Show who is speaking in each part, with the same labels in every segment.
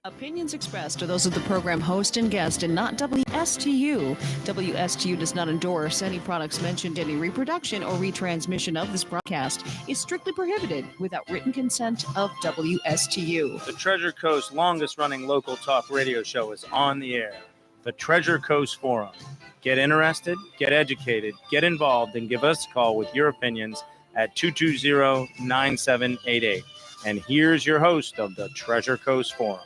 Speaker 1: Opinions expressed are those of the program host and guest and not WSTU. WSTU does not endorse any products mentioned. Any reproduction or retransmission of this broadcast is strictly prohibited without written consent of WSTU.
Speaker 2: The Treasure Coast's longest-running local talk radio show is on the air. The Treasure Coast Forum. Get interested, get educated, get involved, and give us a call with your opinions at 220-9788. And here's your host of the Treasure Coast Forum.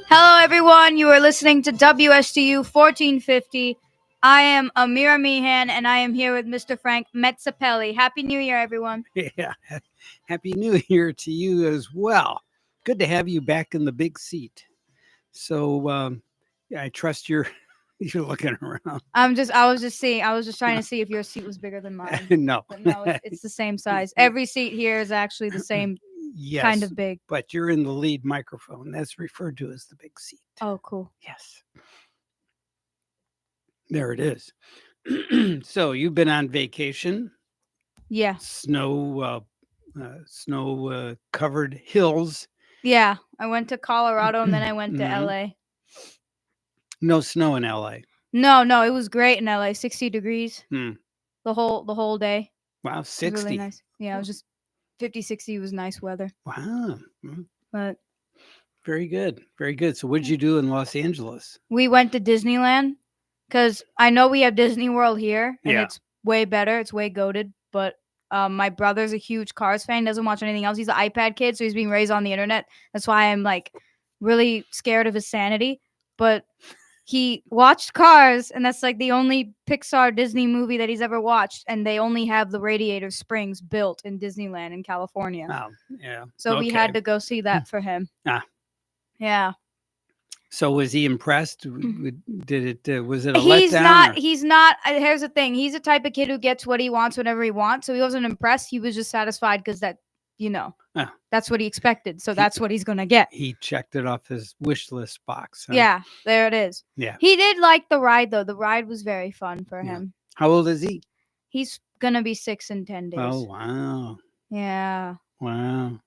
Speaker 3: Hello, everyone. You are listening to WSTU 1450. I am Ameeria Mehan, and I am here with Mr. Frank Metzapelli. Happy New Year, everyone.
Speaker 4: Yeah, Happy New Year to you as well. Good to have you back in the big seat. So, I trust you're looking around.
Speaker 3: I was just trying to see if your seat was bigger than mine.
Speaker 4: No.
Speaker 3: But no, it's the same size. Every seat here is actually the same
Speaker 4: Yes,
Speaker 3: kind of big.
Speaker 4: but you're in the lead microphone. That's referred to as the big seat.
Speaker 3: Oh, cool.
Speaker 4: Yes. There it is. So you've been on vacation.
Speaker 3: Yeah.
Speaker 4: Snow covered hills.
Speaker 3: Yeah. I went to Colorado and then I went to LA.
Speaker 4: No snow in LA.
Speaker 3: No, it was great in LA. 60 degrees.
Speaker 4: Hmm.
Speaker 3: The whole day.
Speaker 4: Wow,
Speaker 3: It was
Speaker 4: 60.
Speaker 3: really nice. Yeah, it was just 50, 60 was nice weather.
Speaker 4: Wow.
Speaker 3: But
Speaker 4: Very good. Very good. So what'd you do in Los Angeles?
Speaker 3: we went to Disneyland because I know we have Disney World here and
Speaker 4: Yeah.
Speaker 3: it's way better. It's way goated. But my brother's a huge Cars fan. Doesn't watch anything else. He's an iPad kid, so he's being raised on the internet. That's why I'm like really scared of his sanity. But he watched Cars, and that's like the only Pixar Disney movie that he's ever watched. And they only have the Radiator Springs built in Disneyland in California.
Speaker 4: Oh, yeah.
Speaker 3: So we had to go see that for him.
Speaker 4: Ah.
Speaker 3: Yeah.
Speaker 4: So was he impressed? Did it? Was it a
Speaker 3: He's
Speaker 4: letdown?
Speaker 3: not. He's not. Here's the thing. He's the type of kid who gets what he wants whenever he wants. So he wasn't impressed. He was just satisfied because that, that's what he expected. So that's what he's gonna get.
Speaker 4: He checked it off his wish list box. Huh?
Speaker 3: Yeah, there it is.
Speaker 4: Yeah.
Speaker 3: He did like the ride though. The ride was very fun for
Speaker 4: Yeah.
Speaker 3: him.
Speaker 4: How old is he?
Speaker 3: He's gonna be 6 in 10 days.
Speaker 4: Oh, wow.
Speaker 3: Yeah,
Speaker 4: Wow.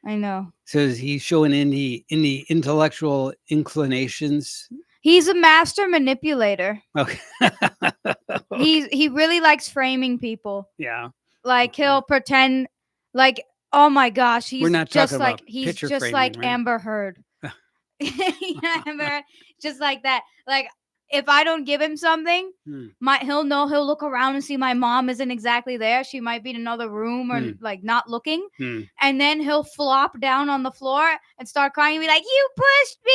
Speaker 3: I know.
Speaker 4: So is he showing any intellectual inclinations?
Speaker 3: He's a master manipulator.
Speaker 4: Okay.
Speaker 3: He really likes framing people.
Speaker 4: Yeah.
Speaker 3: Like he'll pretend like, oh my gosh, he's
Speaker 4: We're not
Speaker 3: just
Speaker 4: talking
Speaker 3: like
Speaker 4: about
Speaker 3: he's
Speaker 4: picture
Speaker 3: just
Speaker 4: framing,
Speaker 3: like
Speaker 4: right?
Speaker 3: Amber Heard. Amber Heard, just like that. Like if I don't give him something, he'll look around and see my mom isn't exactly there. She might be in another room or like not looking. And then he'll flop down on the floor and start crying and be like, "You pushed me!"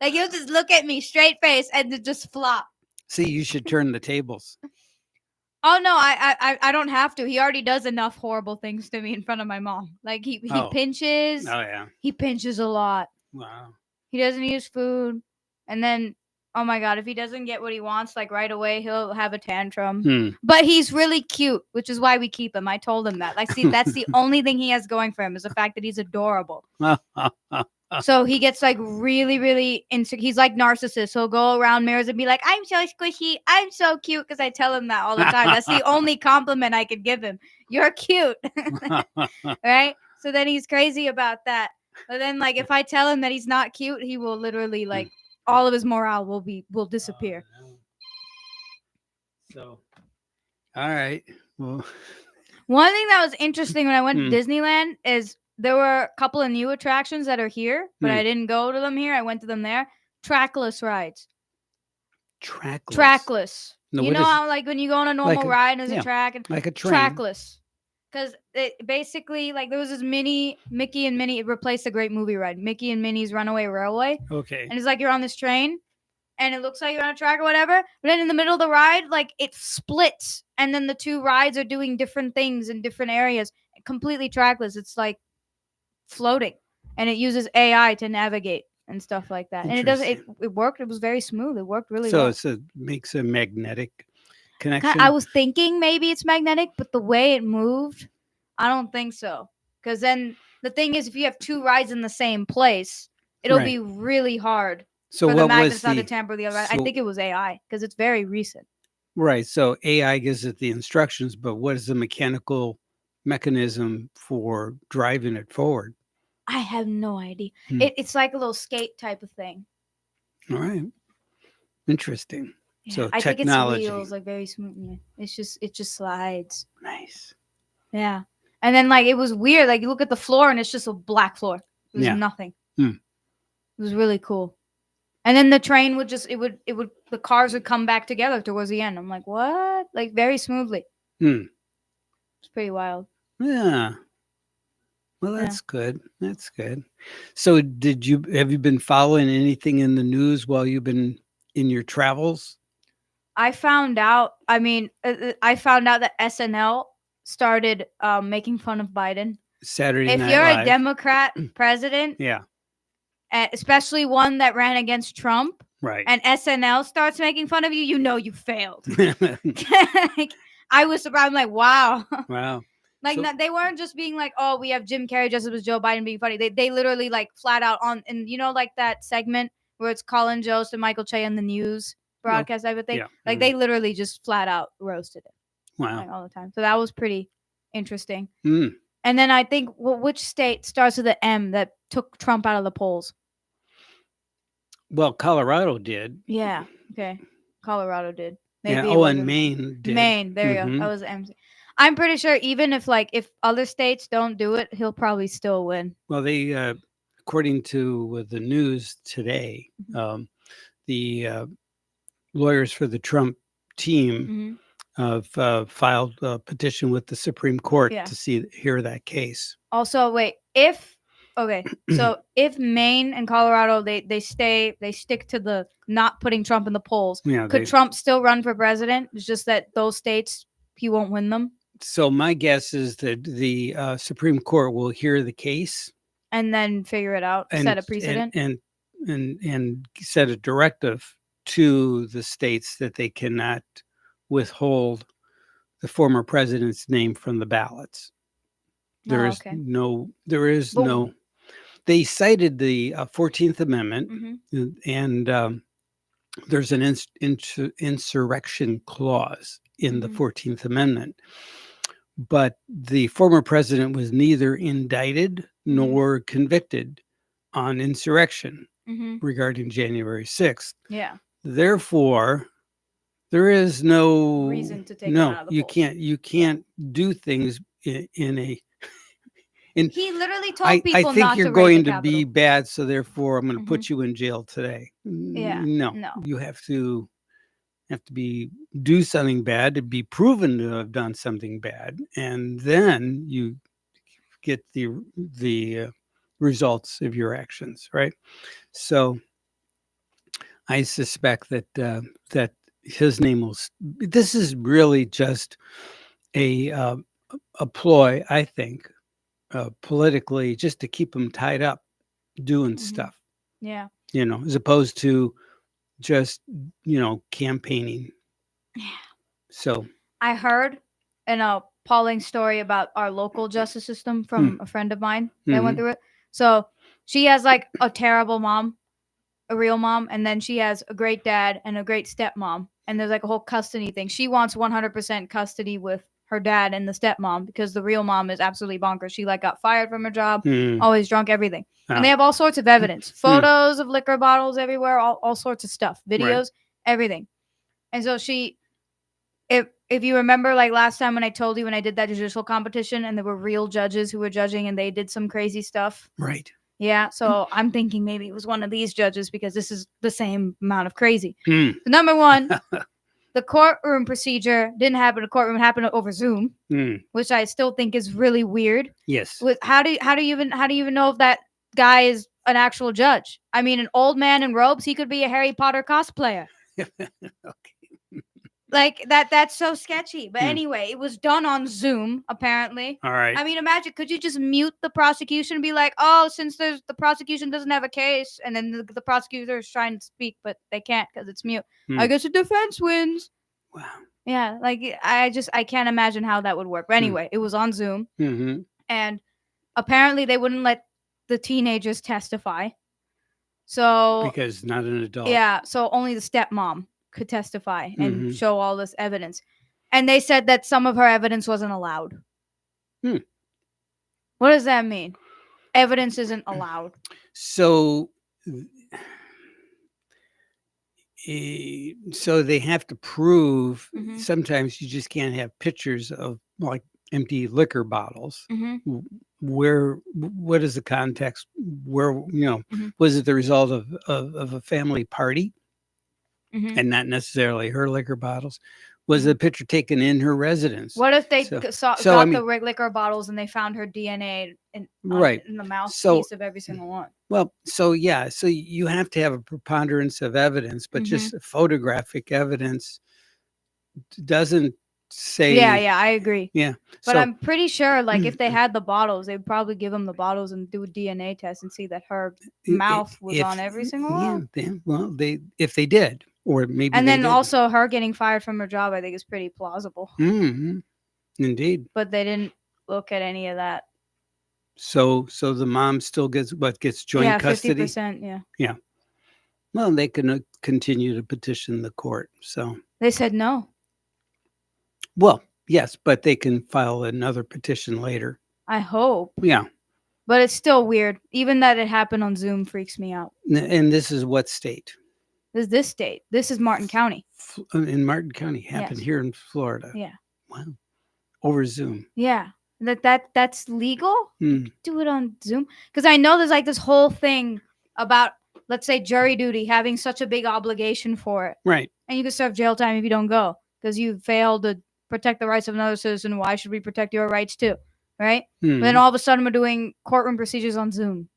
Speaker 3: Like he'll just look at me straight face and then just flop.
Speaker 4: See, you should turn the tables.
Speaker 3: Oh no, I don't have to. He already does enough horrible things to me in front of my mom. Like he pinches.
Speaker 4: Oh, yeah.
Speaker 3: He pinches a lot.
Speaker 4: Wow.
Speaker 3: He doesn't use food. And then, oh my God, if he doesn't get what he wants, like right away, he'll have a tantrum. But he's really cute, which is why we keep him. I told him that. Like, see, that's the only thing he has going for him is the fact that he's adorable. So he gets like really, really insecure. He's like narcissist. He'll go around mirrors and be like, "I'm so squishy. I'm so cute." Because I tell him that all the time. That's the only compliment I could give him. You're cute. Right? So then he's crazy about that. But then like if I tell him that he's not cute, he will literally like all of his morale will disappear.
Speaker 4: So, all right. Well,
Speaker 3: one thing that was interesting when I went to Disneyland is there were a couple of new attractions that are here, but I didn't go to them here. I went to them there. Trackless rides. Trackless.
Speaker 4: No,
Speaker 3: you know how like when you go on a normal ride and there's a track and
Speaker 4: like a train.
Speaker 3: Trackless. Because it basically like there was this Mickey and Minnie. It replaced a great movie ride, Mickey and Minnie's Runaway Railway.
Speaker 4: Okay.
Speaker 3: And it's like you're on this train, and it looks like you're on a track or whatever. But then in the middle of the ride, like it splits, and then the two rides are doing different things in different areas. Completely trackless. It's like floating, and it uses AI to navigate and stuff like that. And it worked. It was very smooth. It worked really well.
Speaker 4: So it makes a magnetic connection.
Speaker 3: I was thinking maybe it's magnetic, but the way it moved, I don't think so. Because then the thing is, if you have two rides in the same place, it'll be really hard for the magnets not to tamper the other ride. I think it was AI because it's very recent.
Speaker 4: Right. So AI gives it the instructions, but what is the mechanical mechanism for driving it forward?
Speaker 3: I have no idea.
Speaker 4: Hmm.
Speaker 3: It's like a little skate type of thing.
Speaker 4: All right. Interesting.
Speaker 3: Yeah,
Speaker 4: So
Speaker 3: I think
Speaker 4: technology.
Speaker 3: it's wheels, like very smooth. Yeah. It just slides.
Speaker 4: Nice.
Speaker 3: Yeah. And then like it was weird. Like you look at the floor and it's just a black floor. There's
Speaker 4: Yeah.
Speaker 3: nothing.
Speaker 4: Hmm.
Speaker 3: It was really cool. And then the train would just the cars would come back together towards the end. I'm like, what? Like very smoothly.
Speaker 4: Hmm.
Speaker 3: It's pretty wild.
Speaker 4: Yeah. Well,
Speaker 3: Yeah.
Speaker 4: that's good. That's good. So have you been following anything in the news while you've been in your travels?
Speaker 3: I found out. I found out that SNL started making fun of Biden.
Speaker 4: Saturday
Speaker 3: If
Speaker 4: Night
Speaker 3: you're
Speaker 4: Live.
Speaker 3: a Democrat president,
Speaker 4: Yeah.
Speaker 3: especially one that ran against Trump,
Speaker 4: Right.
Speaker 3: and SNL starts making fun of you, you know you failed. Like, I was surprised. I'm like, wow.
Speaker 4: Wow.
Speaker 3: Like
Speaker 4: So-
Speaker 3: they weren't just being like, oh, we have Jim Carrey dressed up as Joe Biden being funny. They literally like flat out on, and you know, like that segment where it's Colin Jost and Michael Che on the news broadcast type of thing.
Speaker 4: yeah.
Speaker 3: Like they literally just flat out roasted it
Speaker 4: Wow.
Speaker 3: like all the time. So that was pretty interesting.
Speaker 4: Mm.
Speaker 3: And then I think which state starts with an M that took Trump out of the polls?
Speaker 4: Well, Colorado did.
Speaker 3: Yeah. Okay. Colorado did.
Speaker 4: Yeah.
Speaker 3: Maybe it
Speaker 4: Oh, and
Speaker 3: wasn't-
Speaker 4: Maine did.
Speaker 3: Maine. There you go.
Speaker 4: Mhm.
Speaker 3: That was MC. I'm pretty sure even if other states don't do it, he'll probably still win.
Speaker 4: Well, they, according to the news today, the lawyers for the Trump team have filed a petition with the Supreme Court
Speaker 3: Yeah.
Speaker 4: to hear that case.
Speaker 3: Also, wait, so if Maine and Colorado they stick to the not putting Trump in the polls,
Speaker 4: Yeah.
Speaker 3: could Trump still run for president? It's just that those states he won't win them.
Speaker 4: So my guess is that the Supreme Court will hear the case
Speaker 3: And then figure it out, set a precedent.
Speaker 4: and set a directive to the states that they cannot withhold the former president's name from the ballots. There is
Speaker 3: okay.
Speaker 4: no. They cited the 14th Amendment,
Speaker 3: Mhm.
Speaker 4: and there's an insurrection clause in the 14th Amendment. But the former president was neither indicted nor convicted on insurrection regarding January 6th.
Speaker 3: Yeah.
Speaker 4: Therefore, there is no
Speaker 3: Reason to take him out of the polls.
Speaker 4: You can't do things in a.
Speaker 3: He literally told
Speaker 4: I
Speaker 3: people
Speaker 4: think
Speaker 3: not
Speaker 4: you're
Speaker 3: to raid
Speaker 4: going
Speaker 3: the
Speaker 4: to be
Speaker 3: Capitol.
Speaker 4: bad, so therefore I'm going to put you in jail today.
Speaker 3: Yeah,
Speaker 4: No,
Speaker 3: no.
Speaker 4: you have to do something bad to be proven to have done something bad, and then you get the results of your actions, right? So I suspect that that his name will. This is really just a ploy, I think, politically, just to keep him tied up doing stuff.
Speaker 3: Yeah.
Speaker 4: As opposed to just campaigning.
Speaker 3: Yeah.
Speaker 4: So
Speaker 3: I heard an appalling story about our local justice system from a friend of mine that went through it. So she has like a terrible mom, a real mom, and then she has a great dad and a great stepmom. And there's like a whole custody thing. She wants 100% custody with her dad and the stepmom because the real mom is absolutely bonkers. She like got fired from her job, always drunk, everything. And they have all sorts of evidence, photos of liquor bottles everywhere, all sorts of stuff, videos, everything. And so if you remember, like last time when I told you when I did that judicial competition and there were real judges who were judging and they did some crazy stuff.
Speaker 4: Right.
Speaker 3: Yeah. So I'm thinking maybe it was one of these judges because this is the same amount of crazy. So number one, the courtroom procedure didn't happen in a courtroom; it happened over Zoom, which I still think is really weird.
Speaker 4: Yes.
Speaker 3: How do you even know if that guy is an actual judge? I mean, an old man in robes, he could be a Harry Potter cosplayer.
Speaker 4: Okay.
Speaker 3: Like that's so sketchy. But anyway, it was done on Zoom, apparently.
Speaker 4: All right.
Speaker 3: I mean, imagine, could you just mute the prosecution and be like, oh, since the prosecution doesn't have a case, and then the prosecutor is trying to speak, but they can't because it's mute. I guess the defense wins.
Speaker 4: Wow.
Speaker 3: Yeah, like I can't imagine how that would work. But anyway, it was on Zoom. And apparently they wouldn't let the teenagers testify. So
Speaker 4: Because not an adult.
Speaker 3: yeah, so only the stepmom could testify and show all this evidence. And they said that some of her evidence wasn't allowed. What does that mean? evidence isn't allowed.
Speaker 4: So, so they have to prove.
Speaker 3: Mhm.
Speaker 4: Sometimes you just can't have pictures of like empty liquor bottles.
Speaker 3: Mhm.
Speaker 4: What is the context? Where
Speaker 3: Mhm.
Speaker 4: was it the result of a family party
Speaker 3: Mhm.
Speaker 4: and not necessarily her liquor bottles? Was
Speaker 3: Mhm.
Speaker 4: the picture taken in her residence?
Speaker 3: What if they
Speaker 4: So-
Speaker 3: got
Speaker 4: so, I
Speaker 3: the
Speaker 4: mean-
Speaker 3: liquor bottles and they found her DNA
Speaker 4: Right.
Speaker 3: in the mouthpiece
Speaker 4: So-
Speaker 3: of every single one?
Speaker 4: Well, so yeah, so you have to have a preponderance of evidence, but just photographic evidence doesn't say.
Speaker 3: Yeah, I agree.
Speaker 4: Yeah.
Speaker 3: But
Speaker 4: So
Speaker 3: I'm pretty sure, like, if they had the bottles, they'd probably give them the bottles and do a DNA test and see that her mouth was on every single one.
Speaker 4: If they did, or maybe
Speaker 3: And
Speaker 4: they
Speaker 3: then
Speaker 4: didn't.
Speaker 3: also her getting fired from her job, I think is pretty plausible.
Speaker 4: Indeed.
Speaker 3: But they didn't look at any of that.
Speaker 4: So the mom still gets joint custody.
Speaker 3: 50%. Yeah.
Speaker 4: Yeah. Well, they can continue to petition the court. So
Speaker 3: They said no.
Speaker 4: well, yes, but they can file another petition later.
Speaker 3: I hope.
Speaker 4: Yeah.
Speaker 3: But it's still weird. Even that it happened on Zoom freaks me out.
Speaker 4: And this is what state?
Speaker 3: This state. This is Martin County.
Speaker 4: In Martin County. Happened
Speaker 3: Yes.
Speaker 4: here in Florida.
Speaker 3: Yeah.
Speaker 4: Wow. Over Zoom.
Speaker 3: Yeah. That's legal?
Speaker 4: Hmm.
Speaker 3: Do it on Zoom? Because I know there's like this whole thing about, let's say, jury duty having such a big obligation for it.
Speaker 4: Right.
Speaker 3: And you can serve jail time if you don't go because you failed to protect the rights of another citizen. Why should we protect your rights too? Right?
Speaker 4: Hmm.
Speaker 3: But then all of a sudden we're doing courtroom procedures on Zoom.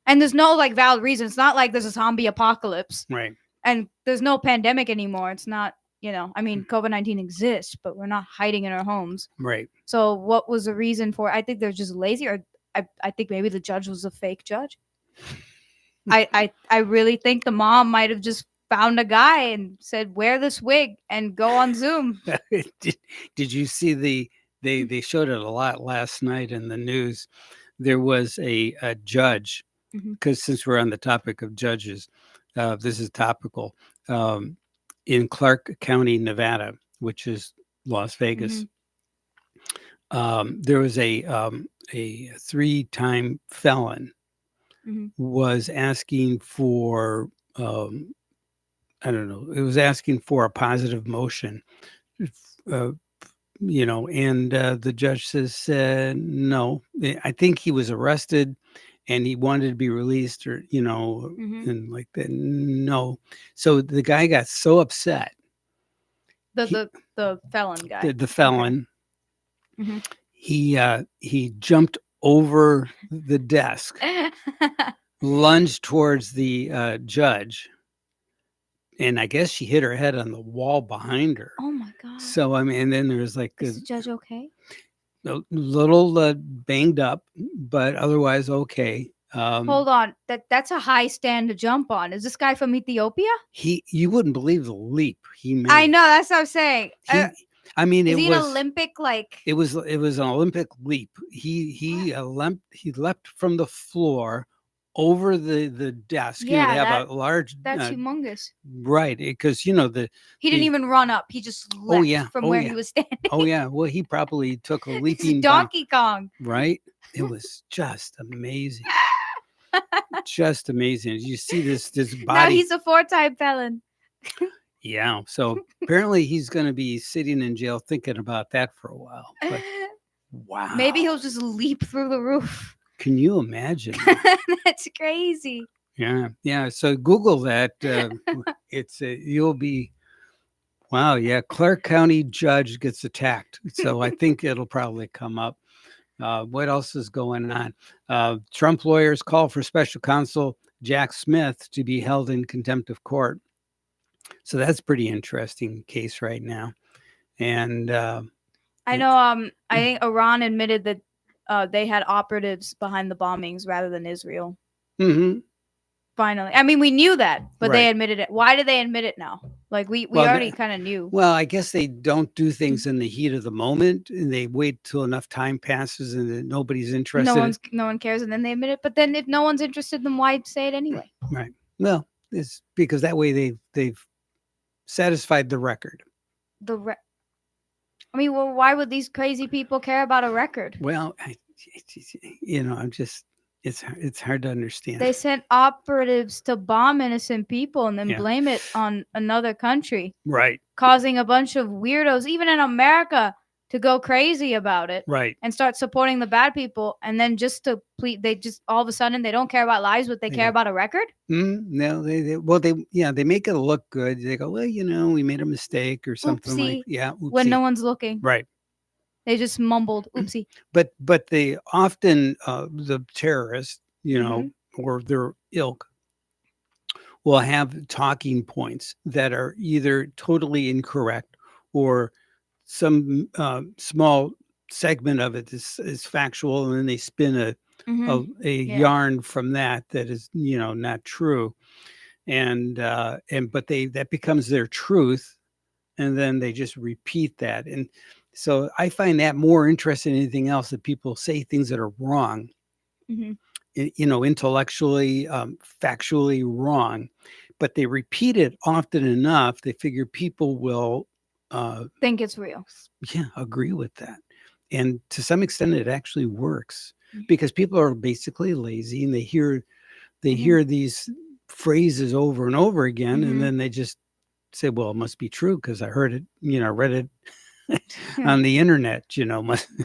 Speaker 3: And there's no like valid reason. It's not like there's a zombie apocalypse.
Speaker 4: Right.
Speaker 3: And there's no pandemic anymore. It's not, I mean, COVID-19 exists, but we're not hiding in our homes.
Speaker 4: Right.
Speaker 3: So what was the reason for it? I think they're just lazy, or I think maybe the judge was a fake judge. I really think the mom might have just found a guy and said, wear this wig and go on Zoom.
Speaker 4: Did you see they showed it a lot last night in the news. There was a judge, because since we're on the topic of judges, this is topical, in Clark County, Nevada, which is Las Vegas. There was a 3-time felon was asking for, I don't know, it was asking for a positive motion, and the judge says, no. I think he was arrested and he wanted to be released, or, and like that. No. So the guy got so upset.
Speaker 3: The felon guy.
Speaker 4: The felon. Okay. He jumped over the desk, lunged towards the judge, and I guess she hit her head on the wall behind her.
Speaker 3: Oh my God.
Speaker 4: So I mean, and then there's like
Speaker 3: is the judge okay?
Speaker 4: A little banged up, but otherwise okay.
Speaker 3: Hold on, that's a high stand to jump on. Is this guy from Ethiopia?
Speaker 4: You wouldn't believe the leap he made.
Speaker 3: I know, that's what I'm saying.
Speaker 4: I mean,
Speaker 3: is
Speaker 4: it
Speaker 3: he
Speaker 4: was
Speaker 3: an Olympic like?
Speaker 4: It was an Olympic leap. He leapt from the floor over the desk.
Speaker 3: Yeah,
Speaker 4: they have a large.
Speaker 3: That's humongous.
Speaker 4: Right, because
Speaker 3: he didn't even run up. He just leapt from where he was standing.
Speaker 4: Oh yeah, well he probably took a leaping
Speaker 3: Donkey Kong.
Speaker 4: Right, it was just amazing. Just amazing. You see this body.
Speaker 3: Now he's a 4-time felon.
Speaker 4: Yeah, so apparently he's going to be sitting in jail thinking about that for a while. But wow.
Speaker 3: Maybe he'll just leap through the roof.
Speaker 4: Can you imagine?
Speaker 3: That's crazy.
Speaker 4: Yeah. So Google that. You'll be, wow. Yeah, Clark County judge gets attacked. So I think it'll probably come up. What else is going on? Trump lawyers call for special counsel Jack Smith to be held in contempt of court. So that's a pretty interesting case right now. And
Speaker 3: I know I think Iran admitted that they had operatives behind the bombings rather than Israel. Finally. I mean, we knew that, but they admitted it. Why did they admit it now? Like we already kind of knew.
Speaker 4: Well, I guess they don't do things in the heat of the moment, and they wait till enough time passes and nobody's interested.
Speaker 3: No one cares, and then they admit it. But then if no one's interested, then why say it anyway?
Speaker 4: Right. Well, it's because that way they've satisfied the record.
Speaker 3: I mean, well, why would these crazy people care about a record?
Speaker 4: Well, I'm just, It's hard to understand.
Speaker 3: They sent operatives to bomb innocent people and then
Speaker 4: Yeah.
Speaker 3: blame it on another country,
Speaker 4: Right.
Speaker 3: causing a bunch of weirdos, even in America, to go crazy about it
Speaker 4: Right.
Speaker 3: and start supporting the bad people. And then just to they just all of a sudden they don't care about lives, but they
Speaker 4: They
Speaker 3: care
Speaker 4: don't.
Speaker 3: about a record.
Speaker 4: No, they make it look good. They go, well, we made a mistake or something
Speaker 3: Oopsie.
Speaker 4: oopsie.
Speaker 3: When no one's looking.
Speaker 4: Right.
Speaker 3: They just mumbled, oopsie.
Speaker 4: But they often the terrorists, or their ilk, will have talking points that are either totally incorrect or some small segment of it is factual, and then they spin a yarn from that is not true, and but that becomes their truth, and then they just repeat that. And so I find that more interesting than anything else, that people say things that are wrong, intellectually, factually wrong, but they repeat it often enough, they figure people will
Speaker 3: think it's real.
Speaker 4: Yeah, agree with that. And to some extent it actually works, because people are basically lazy, and they hear these phrases over and over again, and then they just say, well, it must be true because I heard it, read it on the internet,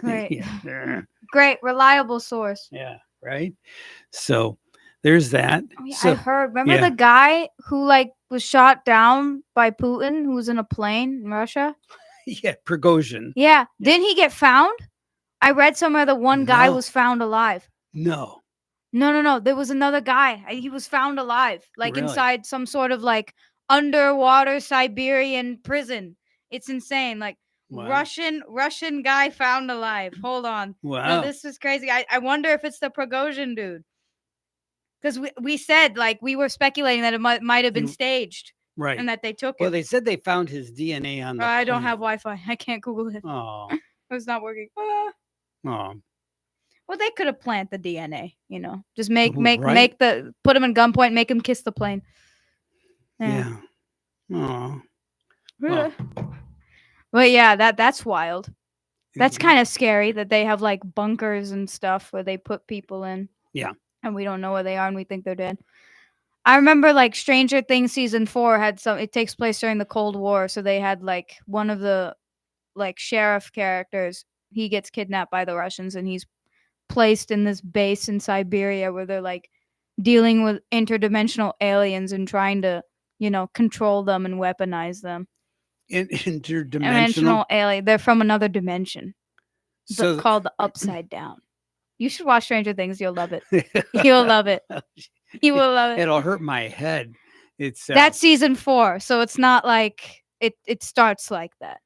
Speaker 3: Right.
Speaker 4: Yeah.
Speaker 3: Great, reliable source.
Speaker 4: Yeah, right. So there's that.
Speaker 3: Oh, yeah,
Speaker 4: So,
Speaker 3: I heard. Remember the guy who was shot down by Putin, who was in a plane in Russia?
Speaker 4: Yeah, Prigozhin.
Speaker 3: Yeah. Didn't he get found? I read somewhere that one guy was found alive.
Speaker 4: No.
Speaker 3: No. There was another guy. He was found alive,
Speaker 4: Really?
Speaker 3: inside some sort of underwater Siberian prison. It's insane.
Speaker 4: Wow.
Speaker 3: Russian guy found alive. Hold on.
Speaker 4: Wow.
Speaker 3: No, this is crazy. I wonder if it's the Prigozhin dude. Because we said, we were speculating that it might have been staged.
Speaker 4: Right.
Speaker 3: And that they took it.
Speaker 4: Well, they said they found his DNA on the
Speaker 3: I don't
Speaker 4: plane.
Speaker 3: have Wi-Fi. I can't Google it.
Speaker 4: Oh.
Speaker 3: It's not working.
Speaker 4: Oh.
Speaker 3: Well, they could have planted the DNA, just make
Speaker 4: Right.
Speaker 3: put him in gunpoint, make him kiss the plane.
Speaker 4: Yeah. Oh.
Speaker 3: But yeah, that's wild. That's kind of scary that they have bunkers and stuff where they put people in.
Speaker 4: Yeah.
Speaker 3: And we don't know where they are, and we think they're dead. I remember Stranger Things season 4 had it takes place during the Cold War, so they had one of the sheriff characters. He gets kidnapped by the Russians, and he's placed in this base in Siberia where they're dealing with interdimensional aliens and trying to, control them and weaponize them.
Speaker 4: Interdimensional
Speaker 3: alien. They're from another dimension.
Speaker 4: So
Speaker 3: called the Upside Down. You should watch Stranger Things. You'll love it. You'll love it. You will love it.
Speaker 4: It'll hurt my head. It's
Speaker 3: that's season 4, so it's not it starts like that.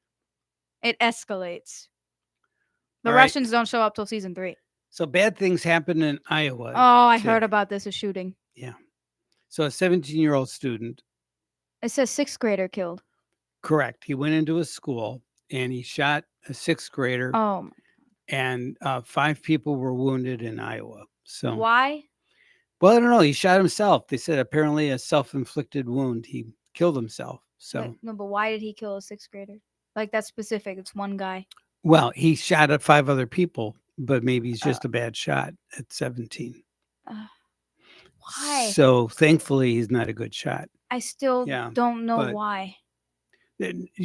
Speaker 3: It escalates. The Russians don't show up till season 3.
Speaker 4: So bad things happen in Iowa.
Speaker 3: Oh, I heard about this, a shooting.
Speaker 4: Yeah. So a 17-year-old student.
Speaker 3: It says 6th grader killed.
Speaker 4: Correct. He went into a school and he shot a 6th grader.
Speaker 3: Oh.
Speaker 4: And 5 people were wounded in Iowa. So
Speaker 3: why?
Speaker 4: Well, I don't know. He shot himself. They said apparently a self-inflicted wound. He killed himself. So
Speaker 3: no, but why did he kill a 6th grader? That's specific. It's one guy.
Speaker 4: Well, he shot at 5 other people, but maybe he's just a bad shot at 17.
Speaker 3: Why?
Speaker 4: So thankfully, he's not a good shot.
Speaker 3: I still don't know why.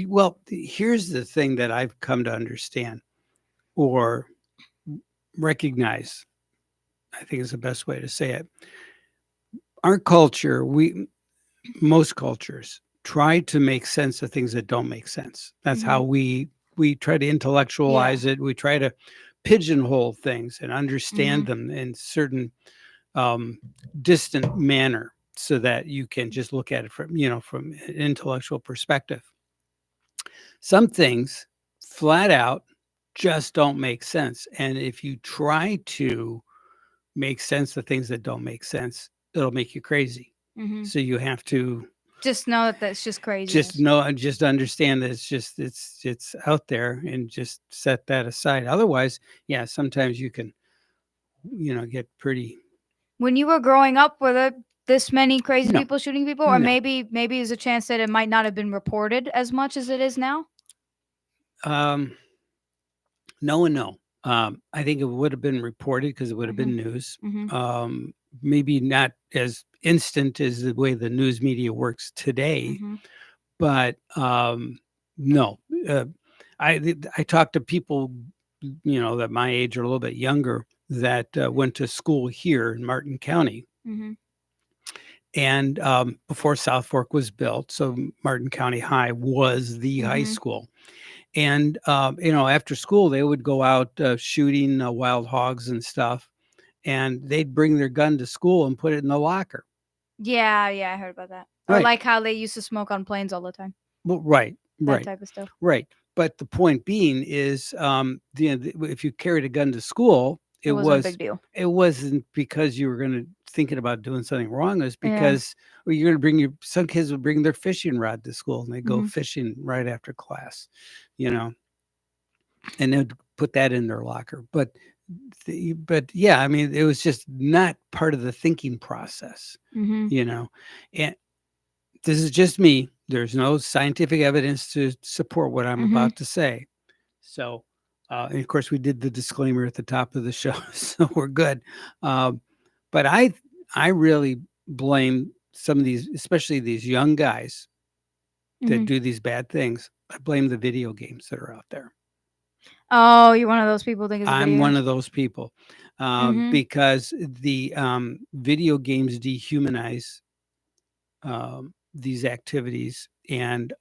Speaker 4: Well, here's the thing that I've come to understand or recognize. I think is the best way to say it. Our culture, most cultures try to make sense of things that don't make sense. That's how we try to intellectualize it. We try to pigeonhole things and understand them in certain distant manner so that you can just look at it from an intellectual perspective. Some things flat out just don't make sense. And if you try to make sense of things that don't make sense, it'll make you crazy. So you have to
Speaker 3: just know that that's just crazy.
Speaker 4: Just understand that it's out there and just set that aside. Otherwise, sometimes you can, get pretty.
Speaker 3: When you were growing up, were there this many crazy people shooting people, or maybe there's a chance that it might not have been reported as much as it is now?
Speaker 4: No and no. I think it would have been reported because it would have been news.
Speaker 3: Mhm.
Speaker 4: Maybe not as instant as the way the news media works today,
Speaker 3: Mhm.
Speaker 4: but no. I talked to people, that my age or a little bit younger that went to school here in Martin County.
Speaker 3: Mhm.
Speaker 4: And before South Fork was built, so Martin County High was the high
Speaker 3: Mhm.
Speaker 4: school. And after school, they would go out shooting wild hogs and stuff, and they'd bring their gun to school and put it in the locker.
Speaker 3: Yeah, I heard about that. Or
Speaker 4: Right.
Speaker 3: like how they used to smoke on planes all the time.
Speaker 4: Well, right.
Speaker 3: That type of stuff.
Speaker 4: Right. But the point being is, if you carried a gun to school,
Speaker 3: It wasn't a big deal.
Speaker 4: it wasn't because you were going to thinking about doing something wrong. It was
Speaker 3: Yeah.
Speaker 4: because you're going to some kids would bring their fishing rod to school and they go
Speaker 3: Mhm.
Speaker 4: fishing right after class, and they'd put that in their locker. But yeah, I mean, it was just not part of the thinking process,
Speaker 3: Mhm.
Speaker 4: and this is just me. There's no scientific evidence to support what I'm
Speaker 3: Mhm.
Speaker 4: about to say. So, and of course, we did the disclaimer at the top of the show, so we're good. But I really blame some of these, especially these young guys that
Speaker 3: Mhm.
Speaker 4: do these bad things. I blame the video games that are out there.
Speaker 3: Oh, you're one of those people think it's a
Speaker 4: I'm
Speaker 3: video
Speaker 4: one
Speaker 3: games?
Speaker 4: of those people
Speaker 3: Mhm.
Speaker 4: because the video games dehumanize these activities, and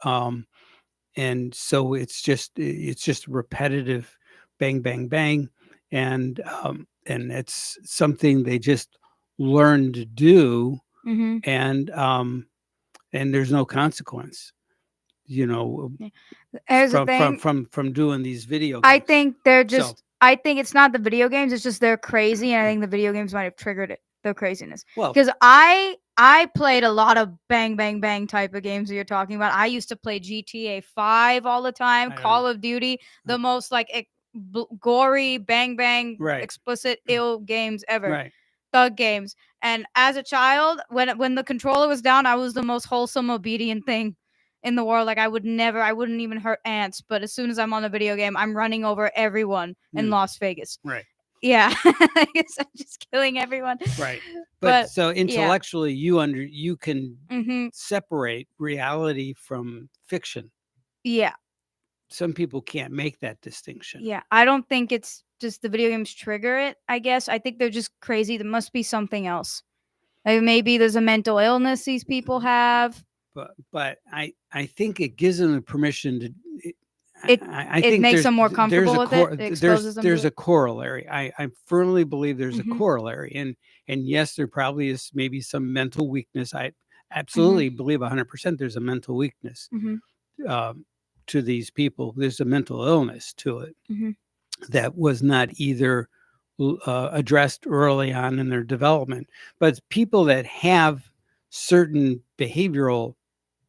Speaker 4: so it's just repetitive, bang bang bang, and it's something they just learn to do,
Speaker 3: Mhm.
Speaker 4: and there's no consequence, you know,
Speaker 3: Yeah. Here's the
Speaker 4: from from
Speaker 3: thing.
Speaker 4: from from doing these video
Speaker 3: I
Speaker 4: games.
Speaker 3: think they're
Speaker 4: So,
Speaker 3: just. I think it's not the video games. It's just they're crazy, and I think the video games might have triggered it. Their craziness.
Speaker 4: well,
Speaker 3: Because I played a lot of bang bang bang type of games that you're talking about. I used to play GTA 5 all the time,
Speaker 4: I don't
Speaker 3: Call
Speaker 4: know.
Speaker 3: of Duty, the most like gory bang bang
Speaker 4: Right.
Speaker 3: explicit ill games ever.
Speaker 4: Right.
Speaker 3: Thug games. And as a child, when the controller was down, I was the most wholesome, obedient thing in the world. Like I wouldn't even hurt ants. But as soon as I'm on a video game, I'm running over everyone in Las Vegas.
Speaker 4: Right.
Speaker 3: Yeah, I guess I'm just killing everyone.
Speaker 4: Right.
Speaker 3: But
Speaker 4: so
Speaker 3: yeah.
Speaker 4: intellectually, you can
Speaker 3: Mhm.
Speaker 4: separate reality from fiction.
Speaker 3: Yeah,
Speaker 4: Some people can't make that distinction.
Speaker 3: yeah. I don't think it's just the video games trigger it. I guess I think they're just crazy. There must be something else. Like maybe there's a mental illness these people have.
Speaker 4: But I think it gives them the permission to.
Speaker 3: It
Speaker 4: I
Speaker 3: it
Speaker 4: think
Speaker 3: makes them more
Speaker 4: there's
Speaker 3: comfortable
Speaker 4: a
Speaker 3: with it. It exposes them to
Speaker 4: there's
Speaker 3: it.
Speaker 4: a corollary. I firmly believe there's a
Speaker 3: Mhm.
Speaker 4: corollary, and yes, there probably is maybe some mental weakness. I absolutely
Speaker 3: Mhm.
Speaker 4: believe 100% there's a mental weakness
Speaker 3: Mhm.
Speaker 4: um, to these people. There's a mental illness to it
Speaker 3: Mhm.
Speaker 4: that was not either addressed early on in their development. But people that have certain behavioral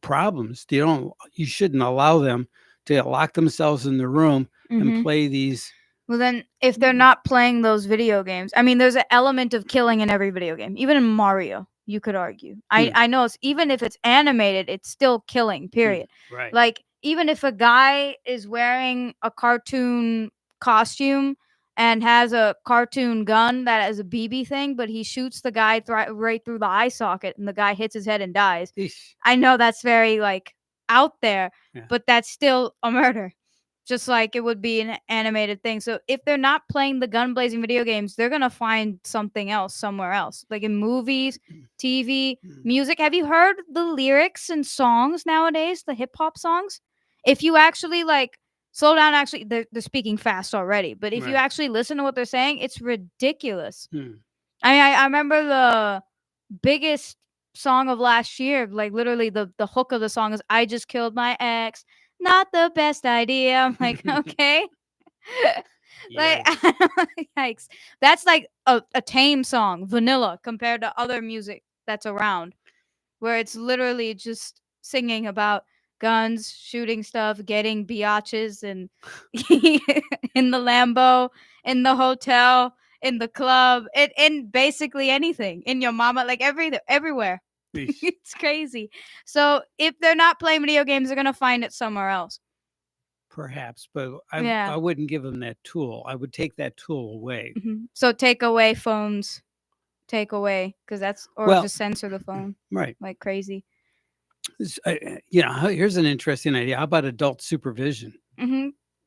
Speaker 4: problems, you shouldn't allow them to lock themselves in the room and
Speaker 3: Mhm.
Speaker 4: play these.
Speaker 3: Well, then, if they're not playing those video games, I mean, there's an element of killing in every video game. Even in Mario, you could argue. I know it's even if it's animated, it's still killing. Period.
Speaker 4: Right.
Speaker 3: Like even if a guy is wearing a cartoon costume and has a cartoon gun that is a BB thing, but he shoots the guy right through the eye socket, and the guy hits his head and dies.
Speaker 4: Eesh.
Speaker 3: I know that's very like out there,
Speaker 4: Yeah.
Speaker 3: but that's still a murder. Just like it would be an animated thing. So if they're not playing the gun blazing video games, they're gonna find something else somewhere else. Like in movies, TV, music. Have you heard the lyrics and songs nowadays? The hip hop songs? If you actually like slow down, actually they're speaking fast already. But if you
Speaker 4: Right.
Speaker 3: actually listen to what they're saying, it's ridiculous.
Speaker 4: Hmm.
Speaker 3: I remember the biggest song of last year, like literally the hook of the song is "I just killed my ex." Not the best idea. I'm like, okay. Like, yikes. That's like a tame song, vanilla, compared to other music that's around, where it's literally just singing about guns, shooting stuff, getting biatches, and in the Lambo, in the hotel, in the club, in basically anything, in your mama, like everywhere.
Speaker 4: Eesh.
Speaker 3: It's crazy. So if they're not playing video games, they're gonna find it somewhere else.
Speaker 4: perhaps, but
Speaker 3: Yeah.
Speaker 4: I wouldn't give them that tool. I would take that tool away.
Speaker 3: So take away phones. Take away, because that's, or
Speaker 4: Well,
Speaker 3: just censor the phone
Speaker 4: right.
Speaker 3: like crazy.
Speaker 4: Here's an interesting idea. How about adult supervision?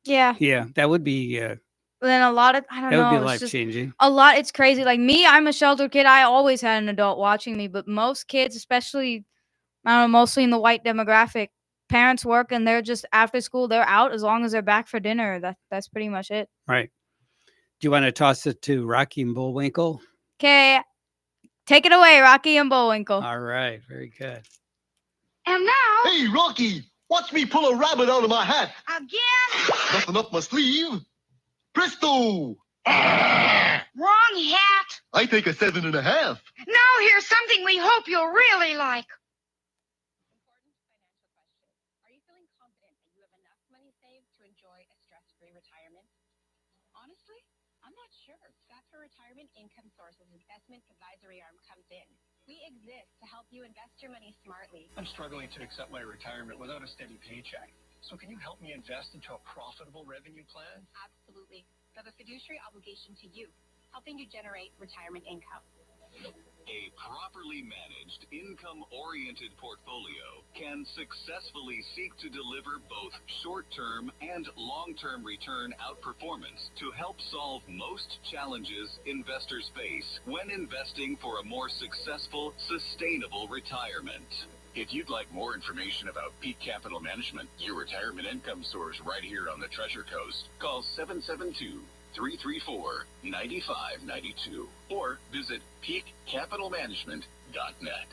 Speaker 3: Yeah.
Speaker 4: Yeah, that would be
Speaker 3: Then a lot of, I don't
Speaker 4: that would be
Speaker 3: know, it's
Speaker 4: life
Speaker 3: just
Speaker 4: changing.
Speaker 3: a lot. It's crazy. Like me, I'm a shelter kid. I always had an adult watching me, but most kids, especially, I don't know, mostly in the white demographic, parents work and they're just after school, they're out as long as they're back for dinner. That's pretty much it.
Speaker 4: Right. Do you want to toss it to Rocky and Bullwinkle?
Speaker 3: Okay, take it away, Rocky and Bullwinkle.
Speaker 4: All right, very good.
Speaker 5: And now,
Speaker 6: Hey, Rocky, watch me pull a rabbit out of my hat.
Speaker 5: again,
Speaker 6: Nothing up my sleeve. Presto!
Speaker 5: wrong hat.
Speaker 6: I take a 7.5.
Speaker 5: Now here's something we hope you'll really like.
Speaker 7: Important financial question. Are you feeling confident that you have enough money saved to enjoy a stress-free retirement? Honestly, I'm not sure. That's where Retirement Income Source's investment advisory arm comes in. We exist to help you invest your money smartly.
Speaker 8: I'm struggling to accept my retirement without a steady paycheck. So can you help me invest into a profitable revenue plan?
Speaker 7: Absolutely. We have a fiduciary obligation to you, helping you generate retirement income.
Speaker 9: A properly managed, income-oriented portfolio can successfully seek to deliver both short-term and long-term return outperformance to help solve most challenges investors face when investing for a more successful, sustainable retirement. If you'd like more information about Peak Capital Management, your retirement income source right here on the Treasure Coast, call 772-334-9592 or visit peakcapitalmanagement.net.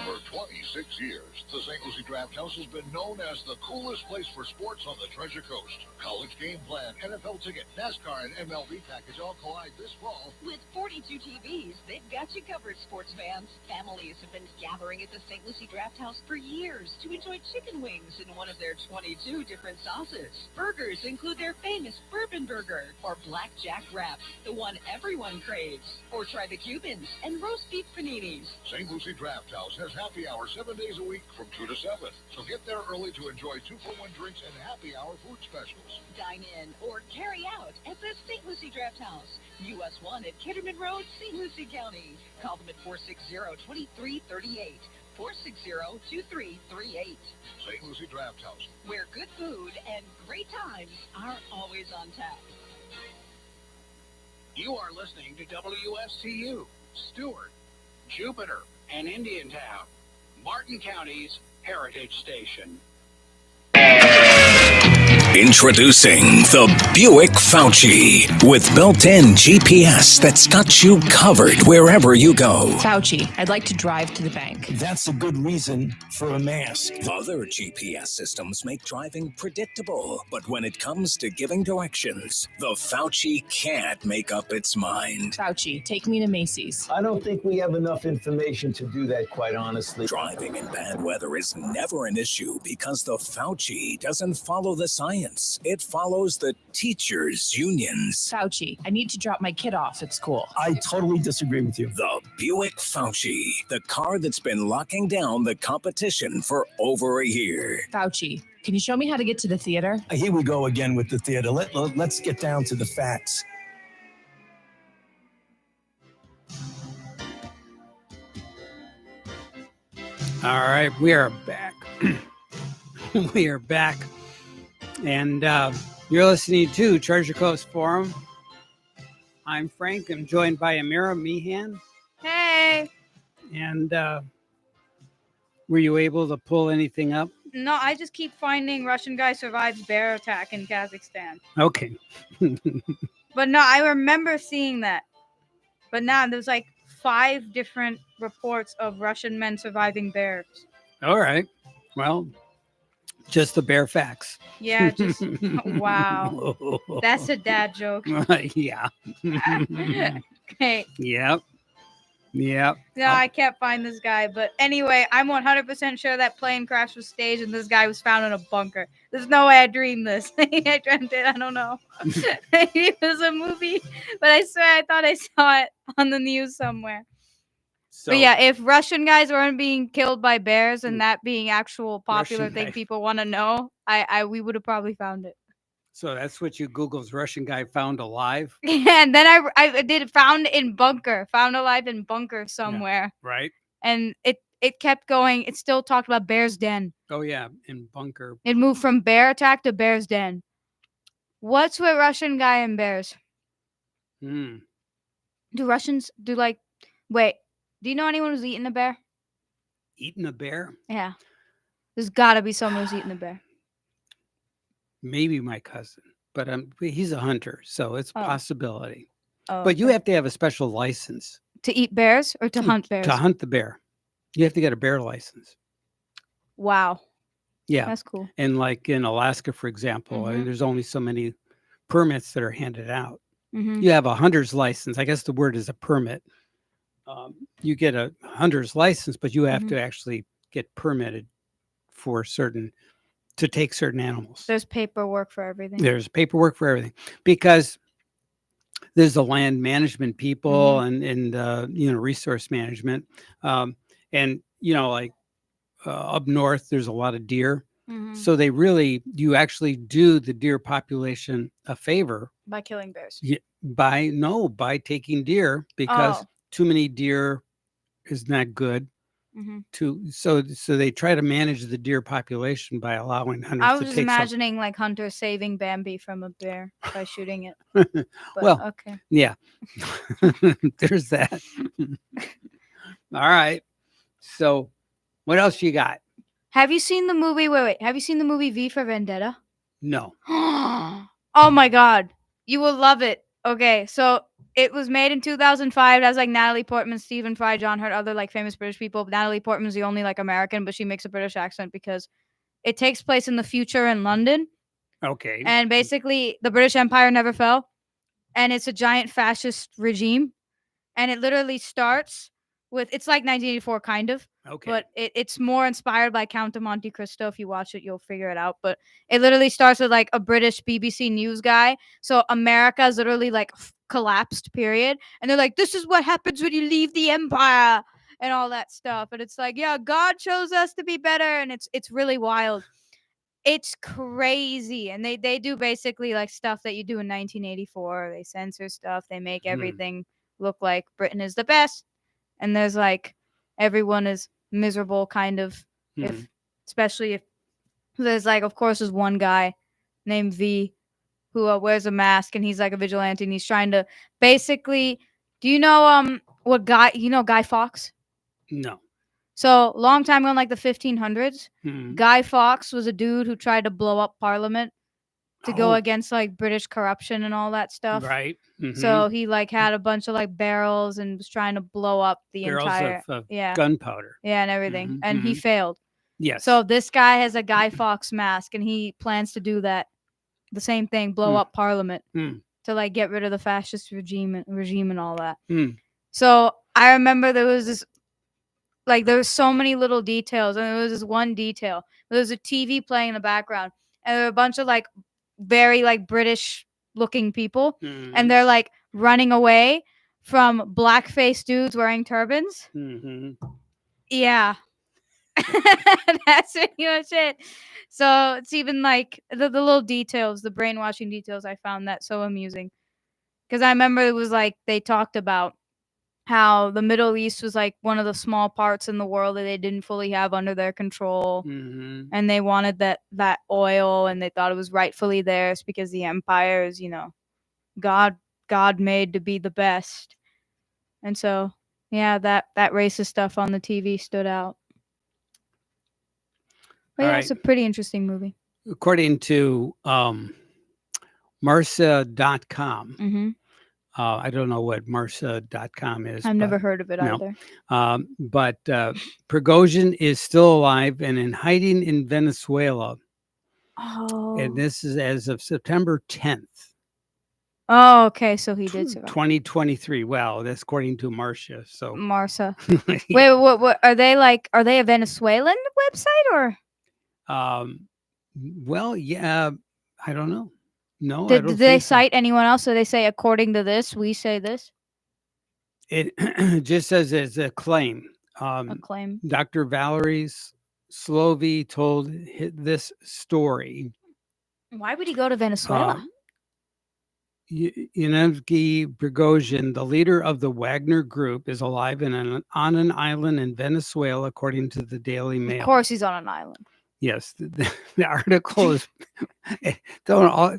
Speaker 10: For 26 years, the St. Lucie Draft House has been known as the coolest place for sports on the Treasure Coast. College game plan, NFL ticket, NASCAR, and MLB package all collide this fall.
Speaker 11: With 42 TVs, they've got you covered, sports fans. Families have been gathering at the St. Lucie Draft House for years to enjoy chicken wings in one of their 22 different sauces. Burgers include their famous bourbon burger or blackjack wrap, the one everyone craves. Or try the Cubans and roast beef paninis.
Speaker 10: St. Lucie Draft House has happy hour 7 days a week from 2 to 7. So get there early to enjoy 2-for-1 drinks and happy hour food specials.
Speaker 11: Dine in or carry out at the St. Lucie Draft House, US 1 at Kitterman Road, St. Lucie County. Call them at 460-2338. 460-2338.
Speaker 10: St. Lucie Draft House,
Speaker 11: where good food and great times are always on tap.
Speaker 12: You are listening to WSTU, Stewart, Jupiter, and Indiantown, Martin County's Heritage Station.
Speaker 13: Introducing the Buick Fauci with built-in GPS that's got you covered wherever you go.
Speaker 1: Fauci, I'd like to drive to the bank.
Speaker 13: That's a good reason for a mask. Other GPS systems make driving predictable, but when it comes to giving directions, the Fauci can't make up its mind.
Speaker 1: Fauci, take me to Macy's.
Speaker 14: I don't think we have enough information to do that, quite honestly.
Speaker 13: Driving in bad weather is never an issue because the Fauci doesn't follow the science. It follows the teachers' unions.
Speaker 1: Fauci, I need to drop my kid off at school.
Speaker 14: I totally disagree with you.
Speaker 13: The Buick Fauci, the car that's been locking down the competition for over a year.
Speaker 1: Fauci, can you show me how to get to the theater?
Speaker 14: Here we go again with the theater. Let's get down to the facts.
Speaker 4: All right, we are back. We are back. And you're listening to Treasure Coast Forum. I'm Frank. I'm joined by Ameeria Mehan.
Speaker 3: Hey.
Speaker 4: And were you able to pull anything up?
Speaker 3: No, I just keep finding Russian guy survives bear attack in Kazakhstan.
Speaker 4: Okay.
Speaker 3: But no, I remember seeing that. But now there's like 5 different reports of Russian men surviving bears.
Speaker 4: All right. Well, just the bare facts.
Speaker 3: Yeah, just wow. That's a dad joke.
Speaker 4: Yeah.
Speaker 3: Okay.
Speaker 4: Yep.
Speaker 3: No, I can't find this guy. But anyway, I'm 100% sure that plane crash was staged and this guy was found in a bunker. There's no way I dreamed this. I dreamt it. I don't know. It was a movie, but I swear I thought I saw it on the news somewhere. But yeah, if Russian guys weren't being killed by bears and that being actual popular thing people want to know, we would have probably found it.
Speaker 4: So that's what you Google's Russian guy found alive?
Speaker 3: And then I did found alive in bunker somewhere.
Speaker 4: Yeah, right.
Speaker 3: And it kept going. It still talked about bear's den.
Speaker 4: Oh yeah, in bunker.
Speaker 3: It moved from bear attack to bear's den. What's with Russian guy and bears?
Speaker 4: Hmm.
Speaker 3: Do Russians do like? Wait, do you know anyone who's eaten a bear?
Speaker 4: Eating a bear?
Speaker 3: Yeah, there's got to be someone who's eaten a bear.
Speaker 4: Maybe my cousin, but he's a hunter, so it's a
Speaker 3: Oh.
Speaker 4: possibility.
Speaker 3: Oh,
Speaker 4: But you
Speaker 3: okay.
Speaker 4: have to have a special license
Speaker 3: To eat bears or to hunt bears?
Speaker 4: to hunt the bear. You have to get a bear license.
Speaker 3: Wow.
Speaker 4: Yeah,
Speaker 3: That's cool.
Speaker 4: And like in Alaska, for example, I mean,
Speaker 3: Mhm.
Speaker 4: there's only so many permits that are handed out.
Speaker 3: Mhm.
Speaker 4: You have a hunter's license. I guess the word is a permit. You get a hunter's license, but you have
Speaker 3: Mhm.
Speaker 4: to actually get permitted for to take certain animals.
Speaker 3: There's paperwork for everything.
Speaker 4: There's paperwork for everything because there's the land management people
Speaker 3: Mhm.
Speaker 4: and resource management, and like up north there's a lot of deer,
Speaker 3: Mhm.
Speaker 4: so you actually do the deer population a favor
Speaker 3: By killing bears.
Speaker 4: by taking deer, because
Speaker 3: Oh.
Speaker 4: too many deer is not good.
Speaker 3: Mhm.
Speaker 4: So they try to manage the deer population by allowing hunters
Speaker 3: I
Speaker 4: to
Speaker 3: was just
Speaker 4: take some.
Speaker 3: imagining like hunters saving Bambi from a bear by shooting it. But
Speaker 4: Well,
Speaker 3: okay.
Speaker 4: yeah. There's that. All right. So what else you got?
Speaker 3: Have you seen the movie? Wait. Have you seen the movie V for Vendetta?
Speaker 4: No.
Speaker 3: Oh my god. You will love it. Okay, so it was made in 2005. It has like Natalie Portman, Stephen Fry, John Hurt, other like famous British people. Natalie Portman's the only like American, but she makes a British accent because it takes place in the future in London.
Speaker 4: Okay.
Speaker 3: And basically the British Empire never fell. And it's a giant fascist regime. And it literally starts with, it's like 1984 kind of.
Speaker 4: Okay.
Speaker 3: But it's more inspired by Count of Monte Cristo. If you watch it, you'll figure it out. But it literally starts with like a British BBC News guy. So America's literally like collapsed, period. And they're like, this is what happens when you leave the empire and all that stuff. And it's like, yeah, God chose us to be better. And it's really wild. It's crazy. And they do basically like stuff that you do in 1984. They censor stuff. They make everything look like Britain is the best. And there's like everyone is miserable kind of, especially if there's like, of course, there's one guy named V who wears a mask, and he's like a vigilante, and he's trying to basically, do you know Guy Fawkes?
Speaker 4: No.
Speaker 3: So long time ago in like the 1500s,
Speaker 4: Mhm.
Speaker 3: Guy Fawkes was a dude who tried to blow up Parliament to go against like British corruption and all that stuff.
Speaker 4: Right.
Speaker 3: So he like had a bunch of like barrels and was trying to blow up the
Speaker 4: Barrels
Speaker 3: entire
Speaker 4: of
Speaker 3: yeah
Speaker 4: gunpowder.
Speaker 3: yeah and everything,
Speaker 4: Mhm,
Speaker 3: and he
Speaker 4: mhm.
Speaker 3: failed.
Speaker 4: Yes.
Speaker 3: So this guy has a Guy Fawkes mask, and he plans to do the same thing, blow up Parliament to like get rid of the fascist regime and all that. So I remember there was this, like there was so many little details, and there was this one detail. There was a TV playing in the background, and there were a bunch of like very like British looking people, and they're like running away from blackface dudes wearing turbans. Yeah. That's pretty much it. So it's even like the little details, the brainwashing details. I found that so amusing, because I remember it was like they talked about how the Middle East was like one of the small parts in the world that they didn't fully have under their control, and they wanted that oil, and they thought it was rightfully theirs because the empire is, God made to be the best. And so yeah, that racist stuff on the TV stood out. But yeah, it's a pretty interesting movie.
Speaker 4: According to Marsa.com, I don't know what Marsa.com is.
Speaker 3: I've never heard of it either.
Speaker 4: But Prigozhin is still alive and in hiding in Venezuela.
Speaker 3: Oh.
Speaker 4: And this is as of September 10th.
Speaker 3: Oh, okay. So he did survive.
Speaker 4: 2023. Well, that's according to Marcia. So
Speaker 3: Marsa. Wait, what are they like? Are they a Venezuelan website or?
Speaker 4: Well, yeah, I don't know. No, I
Speaker 3: Did
Speaker 4: don't
Speaker 3: they
Speaker 4: think so.
Speaker 3: cite anyone else? So they say, according to this, we say this.
Speaker 4: It just says it's a claim.
Speaker 3: A claim.
Speaker 4: Dr. Valerie's Slovy told this story.
Speaker 3: Why would he go to Venezuela?
Speaker 4: Yevgeny Prigozhin, the leader of the Wagner Group, is alive on an island in Venezuela, according to the Daily Mail.
Speaker 3: Of course, he's on an island.
Speaker 4: Yes, the article is all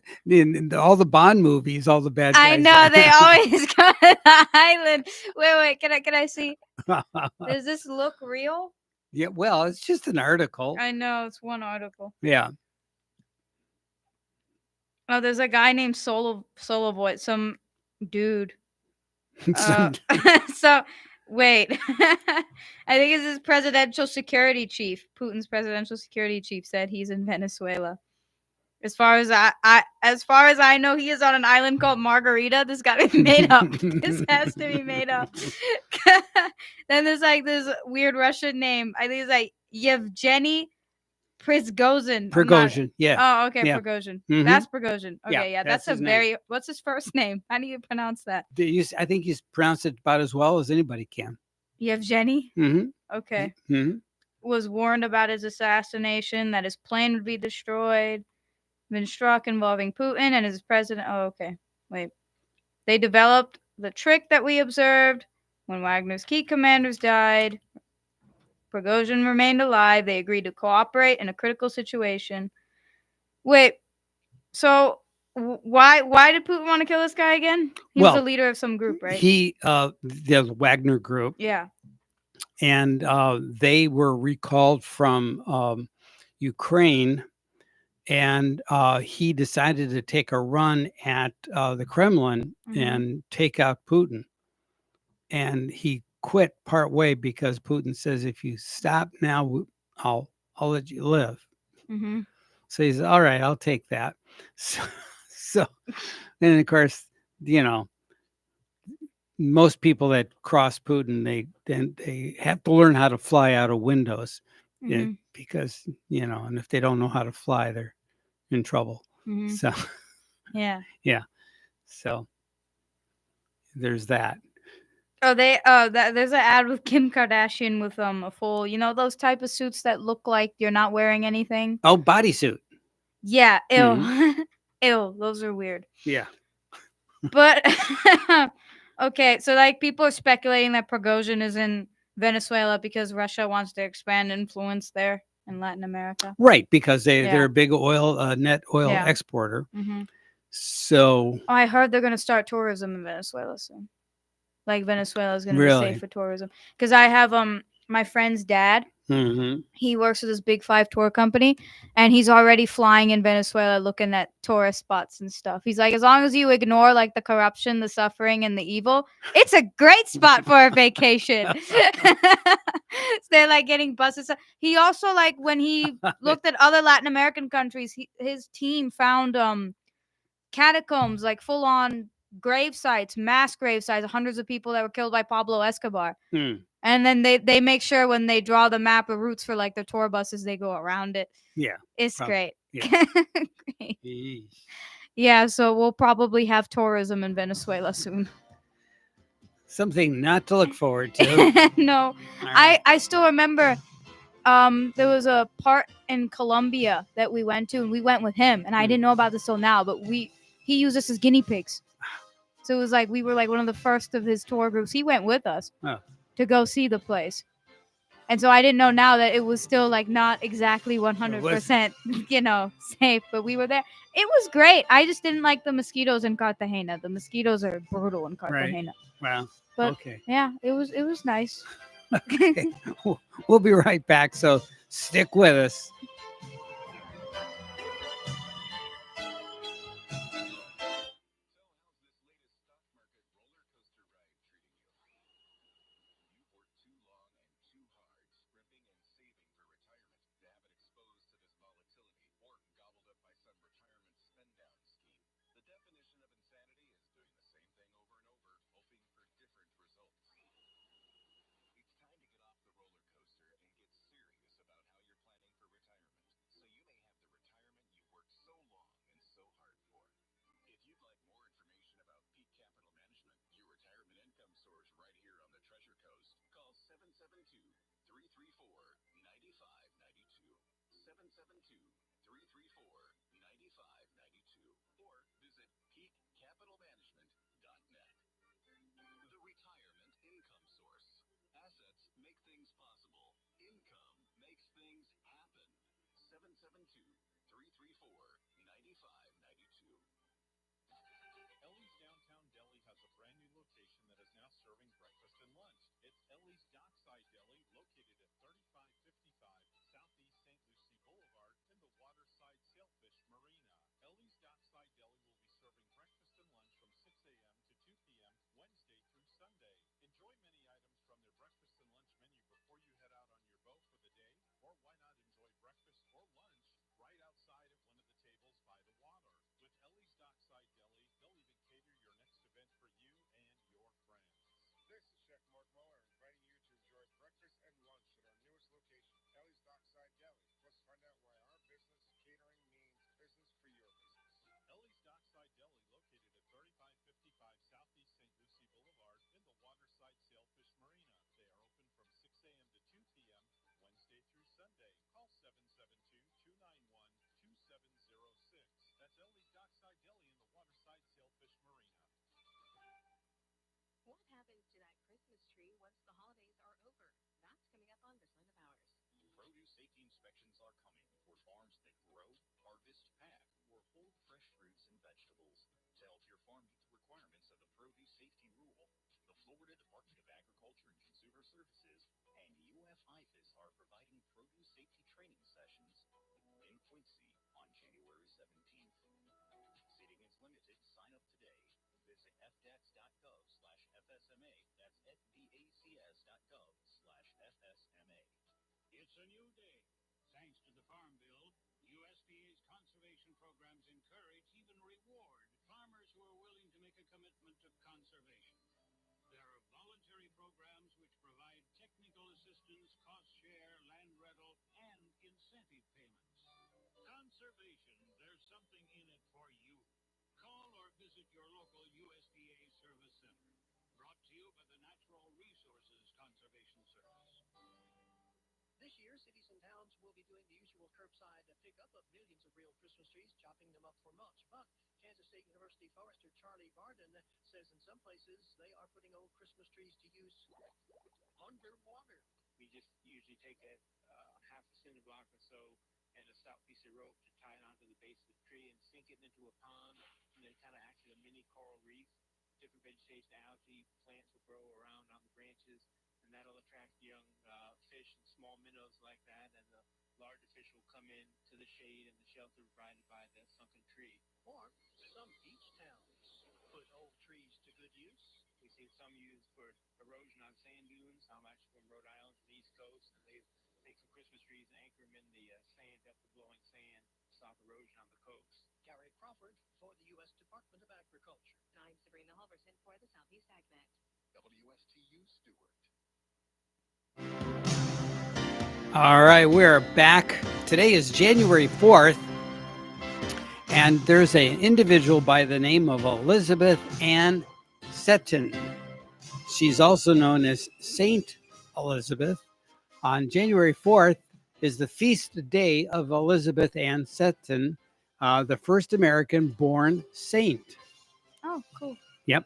Speaker 4: the Bond movies, all the bad guys.
Speaker 3: I know they always go to the island. Wait, can I see? Does this look real?
Speaker 4: Yeah, well, it's just an article.
Speaker 3: I know it's one article.
Speaker 4: Yeah.
Speaker 3: Oh, there's a guy named Solovoy, some dude. So wait, I think it's his presidential security chief. Putin's presidential security chief said he's in Venezuela. As far as I know, he is on an island called Margarita. This got to be made up. This has to be made up. Then there's like this weird Russian name. I think it's like Yevgeny Prigozhin.
Speaker 4: Yeah.
Speaker 3: Oh, okay,
Speaker 4: yeah.
Speaker 3: Prigozhin.
Speaker 4: Mhm.
Speaker 3: That's Prigozhin. Okay, yeah, that's a
Speaker 4: his name.
Speaker 3: very. What's his first name? How do you pronounce that?
Speaker 4: I think you pronounce it about as well as anybody can.
Speaker 3: Yevgeny.
Speaker 4: Mm-hmm.
Speaker 3: Okay.
Speaker 4: Mm-hmm.
Speaker 3: Was warned about his assassination, that his plane would be destroyed. Been struck involving Putin and his president. Oh, okay. Wait. They developed the trick that we observed when Wagner's key commanders died. Prigozhin remained alive. They agreed to cooperate in a critical situation. Wait. So why did Putin want to kill this guy again? He was the leader of some group, right?
Speaker 4: The Wagner Group.
Speaker 3: Yeah.
Speaker 4: And they were recalled from Ukraine. And he decided to take a run at the Kremlin and take out Putin. And he quit partway because Putin says, if you stop now, I'll let you live.
Speaker 3: Mm-hmm.
Speaker 4: So he's all right, I'll take that. So and of course, most people that cross Putin, they have to learn how to fly out of windows because, and if they don't know how to fly, they're in trouble.
Speaker 3: Mm-hmm.
Speaker 4: So
Speaker 3: yeah.
Speaker 4: So there's that.
Speaker 3: Oh, there's an ad with Kim Kardashian with a full, those type of suits that look like you're not wearing anything.
Speaker 4: Oh, bodysuit.
Speaker 3: Yeah, ew. Mm-hmm. Ew, those are weird.
Speaker 4: Yeah.
Speaker 3: But okay, so like people are speculating that Prigozhin is in Venezuela because Russia wants to expand influence there in Latin America.
Speaker 4: Right, because they're a big net oil exporter.
Speaker 3: Mm-hmm.
Speaker 4: So
Speaker 3: I heard they're going to start tourism in Venezuela soon. Like Venezuela is going to be safe for tourism. Because I have my friend's dad.
Speaker 4: Mm-hmm.
Speaker 3: He works with this Big 5 tour company, and he's already flying in Venezuela looking at tourist spots and stuff. He's like, as long as you ignore like the corruption, the suffering, and the evil, it's a great spot for a vacation. So they're like getting buses. He also like when he looked at other Latin American countries, his team found catacombs, like full on grave sites, mass grave sites, hundreds of people that were killed by Pablo Escobar. And then they make sure when they draw the map of routes for like the tour buses, they go around it.
Speaker 4: Yeah.
Speaker 3: It's great.
Speaker 4: Yeah.
Speaker 3: Great. Yeah, so we'll probably have tourism in Venezuela soon.
Speaker 4: Something not to look forward to.
Speaker 3: No. Right. I still remember there was a part in Colombia that we went to, and we went with him, and I didn't know about this till now, but he used us as guinea pigs. So it was like we were like one of the first of his tour groups. He went with us. To go see the place. And so I didn't know now that it was still like not exactly 100%, safe, but we were there. It was great. I just didn't like the mosquitoes in Cartagena. The mosquitoes are brutal in Cartagena.
Speaker 4: Right. Wow.
Speaker 3: But
Speaker 4: okay.
Speaker 3: Yeah, it was nice.
Speaker 4: Okay. We'll be right back, so stick with us.
Speaker 9: 772-334-9592 or visit peakcapitalmanagement.net. The Retirement Income Source. Assets make things possible. Income makes things happen. 772-334-9592. Ellie's Downtown Deli has a brand new location that is now serving breakfast and lunch. It's Ellie's Dockside Deli, located at 3555 Southeast St. Lucie Boulevard in the Waterside Sailfish Marina. Ellie's Dockside Deli will be serving breakfast and lunch from 6 a.m. to 2 p.m. Wednesday through Sunday. Enjoy many items from their breakfast and lunch menu before you head out on your boat for the day, or why not enjoy breakfast or lunch right outside at one of the tables by the water. With Ellie's Dockside Deli, they'll even cater your next event for you and your friends.
Speaker 15: This is Chef Mark Muller inviting you to enjoy breakfast and lunch at our newest location, Ellie's Dockside Deli. Plus, find out why our business catering means business for your business.
Speaker 9: Ellie's Dockside Deli, located at 3555 Southeast St. Lucie Boulevard in the Waterside Sailfish Marina. They are open from 6 a.m. to 2 p.m. Wednesday through Sunday. Call 772-291-2706. That's Ellie's Dockside Deli in the Waterside Sailfish Marina.
Speaker 11: What happens to that Christmas tree once the holidays are over? That's coming up on This Land of Ours.
Speaker 16: Produce safety inspections are coming for farms that grow, harvest, pack, or hold fresh fruits and vegetables. To help your farm meet the requirements of the Produce Safety Rule, the Florida Department of Agriculture and Consumer Services and UF-IFAS are providing produce safety training sessions in Quincy on January 17th. Seating is limited. Sign up today. Visit fdacs.gov/FSMA. That's fdacs.gov/FSMA.
Speaker 12: It's a new day. Thanks to the Farm Bill, USDA's conservation programs encourage, even reward, farmers who are willing to make a commitment to conservation. There are voluntary programs which provide technical assistance, cost share, land rental, and incentive payments. Conservation, there's something in it for you. Call or visit your local USDA Service Center. Brought to you by the Natural Resources Conservation Service.
Speaker 17: This year, cities and towns will be doing the usual curbside pickup of millions of real Christmas trees, chopping them up for mulch. But Kansas State University forester Charlie Barden says in some places they are putting old Christmas trees to use underwater.
Speaker 18: We just usually take a half a cinder block or so and a stout piece of rope to tie it onto the base of the tree and sink it into a pond, and then kind of acts as a mini coral reef. Different vegetation, algae, plants will grow around on the branches, and that'll attract young fish and small minnows like that, and the larger fish will come in to the shade and the shelter provided by the sunken tree.
Speaker 17: Or some beach towns put old trees to good use.
Speaker 18: We see some used for erosion on sand dunes. I'm actually from Rhode Island, from the East Coast, and they take some Christmas trees and anchor them in the sand, up the blowing sand, stop erosion on the coast.
Speaker 17: Gary Crawford for the U.S. Department of Agriculture.
Speaker 11: I'm Sabrina Halverson for the Southeast AgNet.
Speaker 10: WSTU Stewart.
Speaker 4: All right, we're back. Today is January 4th, and there's an individual by the name of Elizabeth Ann Seton. She's also known as Saint Elizabeth. On January 4th is the feast day of Elizabeth Ann Seton, the first American-born saint.
Speaker 3: Oh, cool.
Speaker 4: Yep.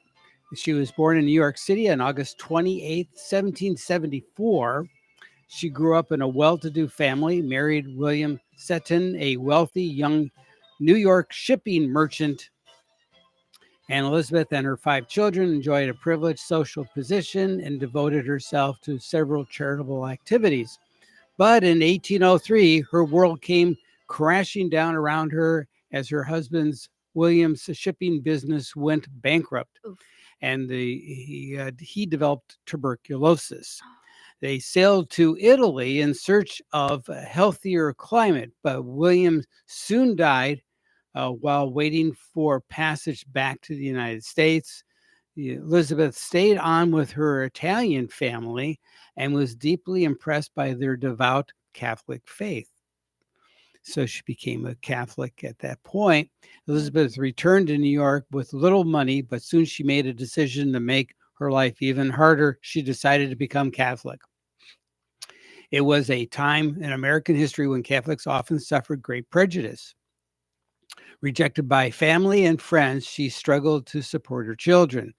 Speaker 4: She was born in New York City on August 28th, 1774. She grew up in a well-to-do family, married William Seton, a wealthy young New York shipping merchant. And Elizabeth and her 5 children enjoyed a privileged social position and devoted herself to several charitable activities. But in 1803, her world came crashing down around her as her husband's William's shipping business went bankrupt.
Speaker 3: Oof.
Speaker 4: And he developed tuberculosis. They sailed to Italy in search of a healthier climate, but William soon died while waiting for passage back to the United States. Elizabeth stayed on with her Italian family and was deeply impressed by their devout Catholic faith. So she became a Catholic at that point. Elizabeth returned to New York with little money, but soon she made a decision to make her life even harder. She decided to become Catholic. It was a time in American history when Catholics often suffered great prejudice. Rejected by family and friends, she struggled to support her children.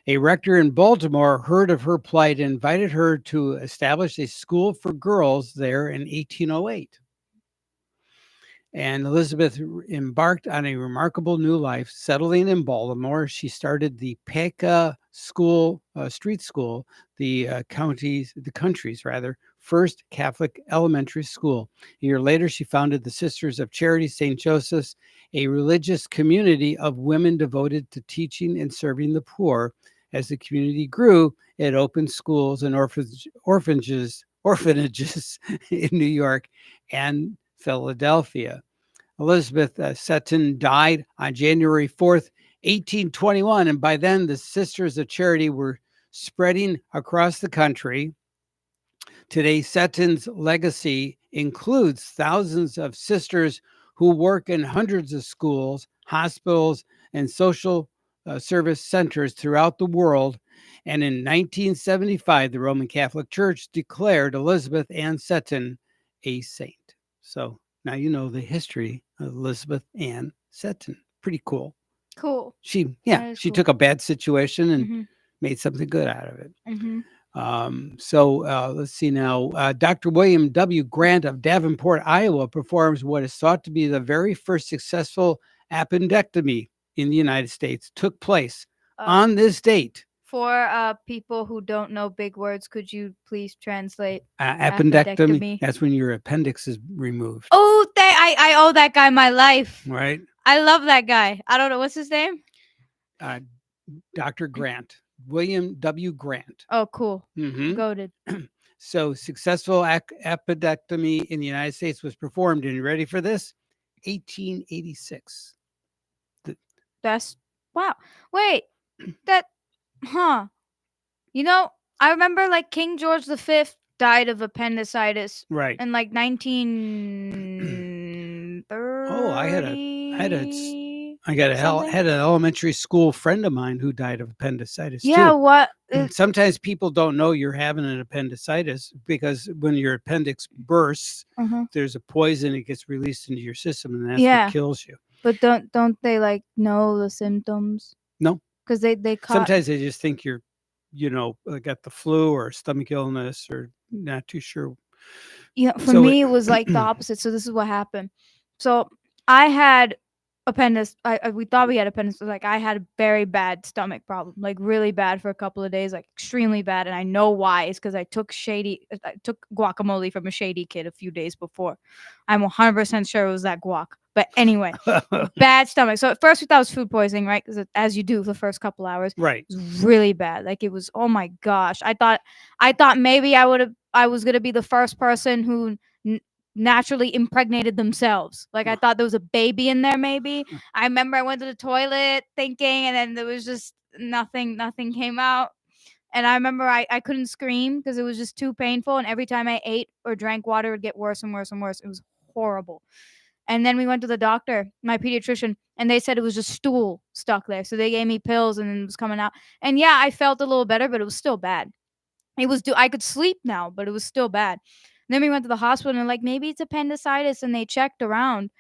Speaker 4: A rector in Baltimore heard of her plight and invited her to establish a school for girls there in 1808. And Elizabeth embarked on a remarkable new life. Settling in Baltimore, she started the Paca School, Street School, the country's first Catholic elementary school. A year later, she founded the Sisters of Charity St. Joseph's, a religious community of women devoted to teaching and serving the poor. As the community grew, it opened schools and orphanages in New York and Philadelphia. Elizabeth Seton died on January 4th, 1821, and by then the Sisters of Charity were spreading across the country. Today, Seton's legacy includes thousands of sisters who work in hundreds of schools, hospitals, and social service centers throughout the world. And in 1975, the Roman Catholic Church declared Elizabeth Ann Seton a saint. So now you know the history of Elizabeth Ann Seton. Pretty cool.
Speaker 3: Cool.
Speaker 4: She
Speaker 3: That is cool.
Speaker 4: took a bad situation and
Speaker 3: Mhm.
Speaker 4: made something good out of it.
Speaker 3: Mhm.
Speaker 4: Let's see now. Dr. William W. Grant of Davenport, Iowa, performs what is thought to be the very first successful appendectomy in the United States. Took place on this date.
Speaker 3: For people who don't know big words, could you please translate
Speaker 4: Appendectomy. That's when your appendix is removed.
Speaker 3: Oh, I owe that guy my life.
Speaker 4: Right.
Speaker 3: I love that guy. I don't know what's his name.
Speaker 4: Dr. Grant, William W. Grant.
Speaker 3: Oh, cool.
Speaker 4: Mhm.
Speaker 3: Goated.
Speaker 4: So successful appendectomy in the United States was performed, and you ready for this? 1886.
Speaker 3: That's wow. Wait, that, huh? You know, I remember like King George V died of appendicitis.
Speaker 4: Right.
Speaker 3: In like 1930.
Speaker 4: Oh, I had
Speaker 3: something?
Speaker 4: an elementary school friend of mine who died of appendicitis
Speaker 3: Yeah,
Speaker 4: too.
Speaker 3: what?
Speaker 4: Sometimes people don't know you're having an appendicitis because when your appendix bursts,
Speaker 3: Mhm.
Speaker 4: there's a poison that gets released into your system, and that's
Speaker 3: Yeah.
Speaker 4: what kills you.
Speaker 3: But don't they like know the symptoms?
Speaker 4: No,
Speaker 3: Because they caught.
Speaker 4: sometimes they just think you're, got the flu or stomach illness or not too sure.
Speaker 3: Yeah, for
Speaker 4: So
Speaker 3: me it was like the opposite. So this is what happened. So I had we thought we had appendix. Like I had a very bad stomach problem, like really bad for a couple of days, like extremely bad. And I know why. It's because I took guacamole from a shady kid a few days before. I'm 100% sure it was that guac. But anyway, bad stomach. So at first we thought it was food poisoning, right? Because as you do the first couple hours,
Speaker 4: Right.
Speaker 3: it was really bad. Like it was, oh my gosh. I thought maybe I was gonna be the first person who naturally impregnated themselves. Like I thought there was a baby in there. Maybe I remember I went to the toilet thinking, and then there was just nothing came out. And I remember I couldn't scream because it was just too painful. And every time I ate or drank water, it would get worse and worse and worse. It was horrible. And then we went to the doctor, my pediatrician, and they said it was just stool stuck there. So they gave me pills and it was coming out. And yeah, I felt a little better, but it was still bad. I could sleep now, but it was still bad. Then we went to the hospital and like maybe it's appendicitis, and they checked around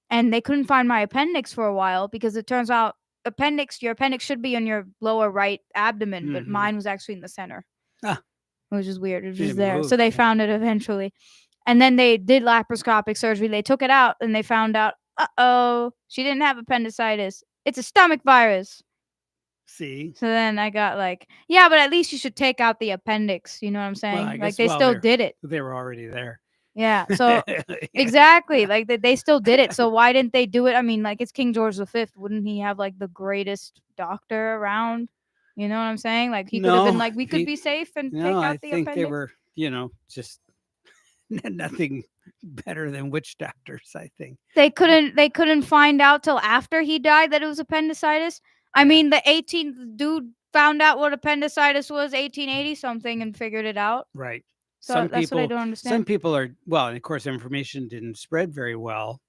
Speaker 3: and they couldn't find my appendix for a while because it turns out your appendix should be on your lower right abdomen, but
Speaker 4: Mhm.
Speaker 3: mine was actually in the center.
Speaker 4: Ah.
Speaker 3: Which is weird. It was
Speaker 4: Didn't
Speaker 3: just there.
Speaker 4: move,
Speaker 3: So they
Speaker 4: yeah.
Speaker 3: found it eventually. And then they did laparoscopic surgery. They took it out and they found out, she didn't have appendicitis. It's a stomach virus.
Speaker 4: See?
Speaker 3: So then I got like, yeah, but at least you should take out the appendix. You know what I'm saying?
Speaker 4: Well, I
Speaker 3: Like
Speaker 4: guess
Speaker 3: they still did it.
Speaker 4: They were already there.
Speaker 3: Yeah. So exactly, like they still did it. So why didn't they do it? I mean, like it's King George V. Wouldn't he have like the greatest doctor around? You know what I'm saying? Like he could have been like, we could be safe and take out
Speaker 4: I
Speaker 3: the
Speaker 4: think
Speaker 3: appendix.
Speaker 4: they were, just nothing better than witch doctors, I think.
Speaker 3: They couldn't find out till after he died that it was appendicitis. I mean, the 18th dude found out what appendicitis was 1880 something and figured it out.
Speaker 4: Right.
Speaker 3: So that's what I don't understand.
Speaker 4: Some people are, well, and of course information didn't spread very well,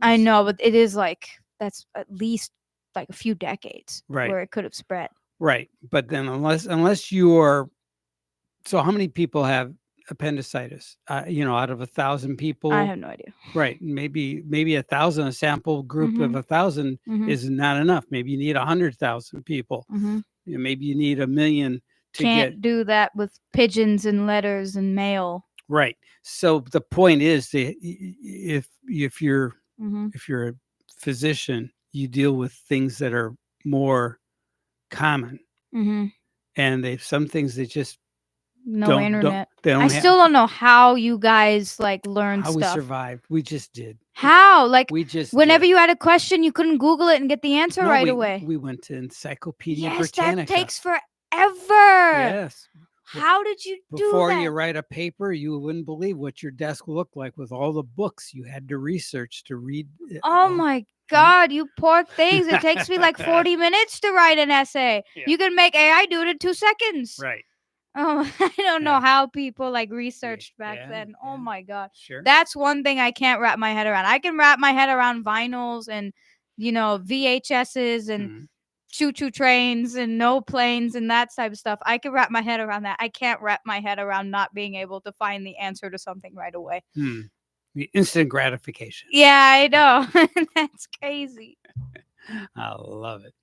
Speaker 3: I know, but it is like that's at least like a few decades
Speaker 4: Right.
Speaker 3: where it could have spread.
Speaker 4: Right. But then unless you are, so how many people have appendicitis. Out of 1,000 people,
Speaker 3: I have no idea.
Speaker 4: right? Maybe 1,000, a sample group of
Speaker 3: Mhm.
Speaker 4: 1,000
Speaker 3: Mhm.
Speaker 4: is not enough. Maybe you need 100,000 people.
Speaker 3: Mhm.
Speaker 4: Maybe you need 1,000,000 to
Speaker 3: Can't
Speaker 4: get
Speaker 3: do that with pigeons and letters and mail.
Speaker 4: right. So the point is that if you're
Speaker 3: Mhm.
Speaker 4: if you're a physician, you deal with things that are more common,
Speaker 3: Mhm.
Speaker 4: and some things they just
Speaker 3: No internet.
Speaker 4: they
Speaker 3: I
Speaker 4: don't have.
Speaker 3: still don't know how you guys like learn
Speaker 4: How we
Speaker 3: stuff.
Speaker 4: survived. We just did.
Speaker 3: How? Like
Speaker 4: We just
Speaker 3: whenever
Speaker 4: did.
Speaker 3: you had a question, you couldn't Google it and get the answer
Speaker 4: No,
Speaker 3: right away.
Speaker 4: we went to Encyclopedia
Speaker 3: Yes, that
Speaker 4: Britannica.
Speaker 3: takes forever.
Speaker 4: Yes.
Speaker 3: How did you do
Speaker 4: Before
Speaker 3: that?
Speaker 4: you write a paper, you wouldn't believe what your desk looked like with all the books you had to research to read.
Speaker 3: Oh my God, you poor things. It takes me like 40 minutes to write an essay.
Speaker 4: Yeah.
Speaker 3: You can make AI do it in 2 seconds.
Speaker 4: Right.
Speaker 3: Oh, I don't know
Speaker 4: Yeah.
Speaker 3: how people like researched back
Speaker 4: Yeah,
Speaker 3: then. Oh my God.
Speaker 4: Sure.
Speaker 3: That's one thing I can't wrap my head around. I can wrap my head around vinyls and, VHSs and
Speaker 4: Mhm.
Speaker 3: choo-choo trains and no planes and that type of stuff. I can wrap my head around that. I can't wrap my head around not being able to find the answer to something right away.
Speaker 4: The instant gratification.
Speaker 3: Yeah, I know. That's crazy.
Speaker 4: I love it.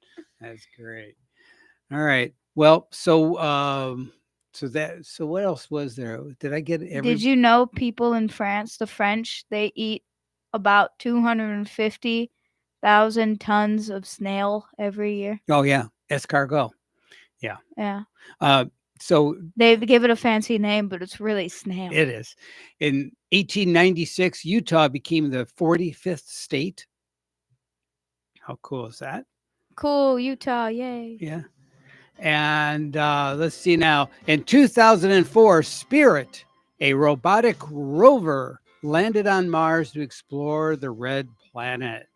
Speaker 4: That's great. All right. Well, so what else was there? Did I get every?
Speaker 3: Did you know people in France, the French, they eat about 250,000 tons of snail every year?
Speaker 4: Oh yeah, escargot. Yeah.
Speaker 3: Yeah.
Speaker 4: So
Speaker 3: They give it a fancy name, but it's really snail.
Speaker 4: it is. In 1896, Utah became the 45th state. How cool is that?
Speaker 3: Cool, Utah, yay.
Speaker 4: Yeah. And let's see now. In 2004, Spirit, a robotic rover, landed on Mars to explore the red planet.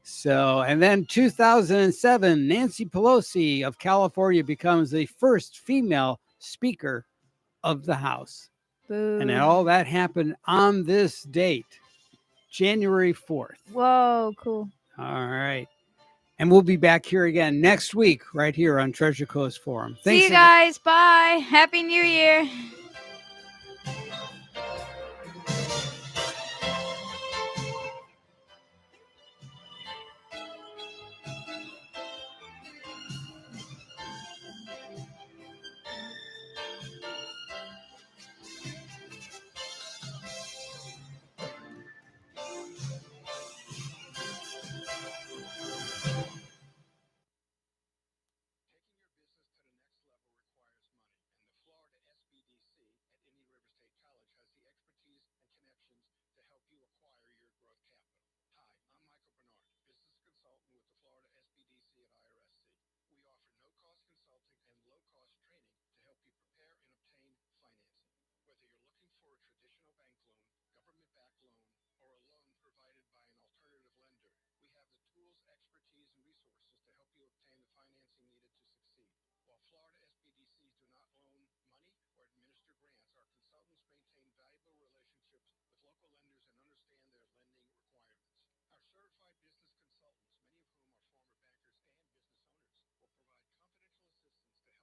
Speaker 4: So, and then 2007, Nancy Pelosi of California becomes the first female speaker of the House.
Speaker 3: Boo.
Speaker 4: And all that happened on this date, January 4th.
Speaker 3: Whoa, cool.
Speaker 4: All right. And we'll be back here again next week, right here on Treasure Coast Forum.
Speaker 3: See you guys. Bye. Happy New Year.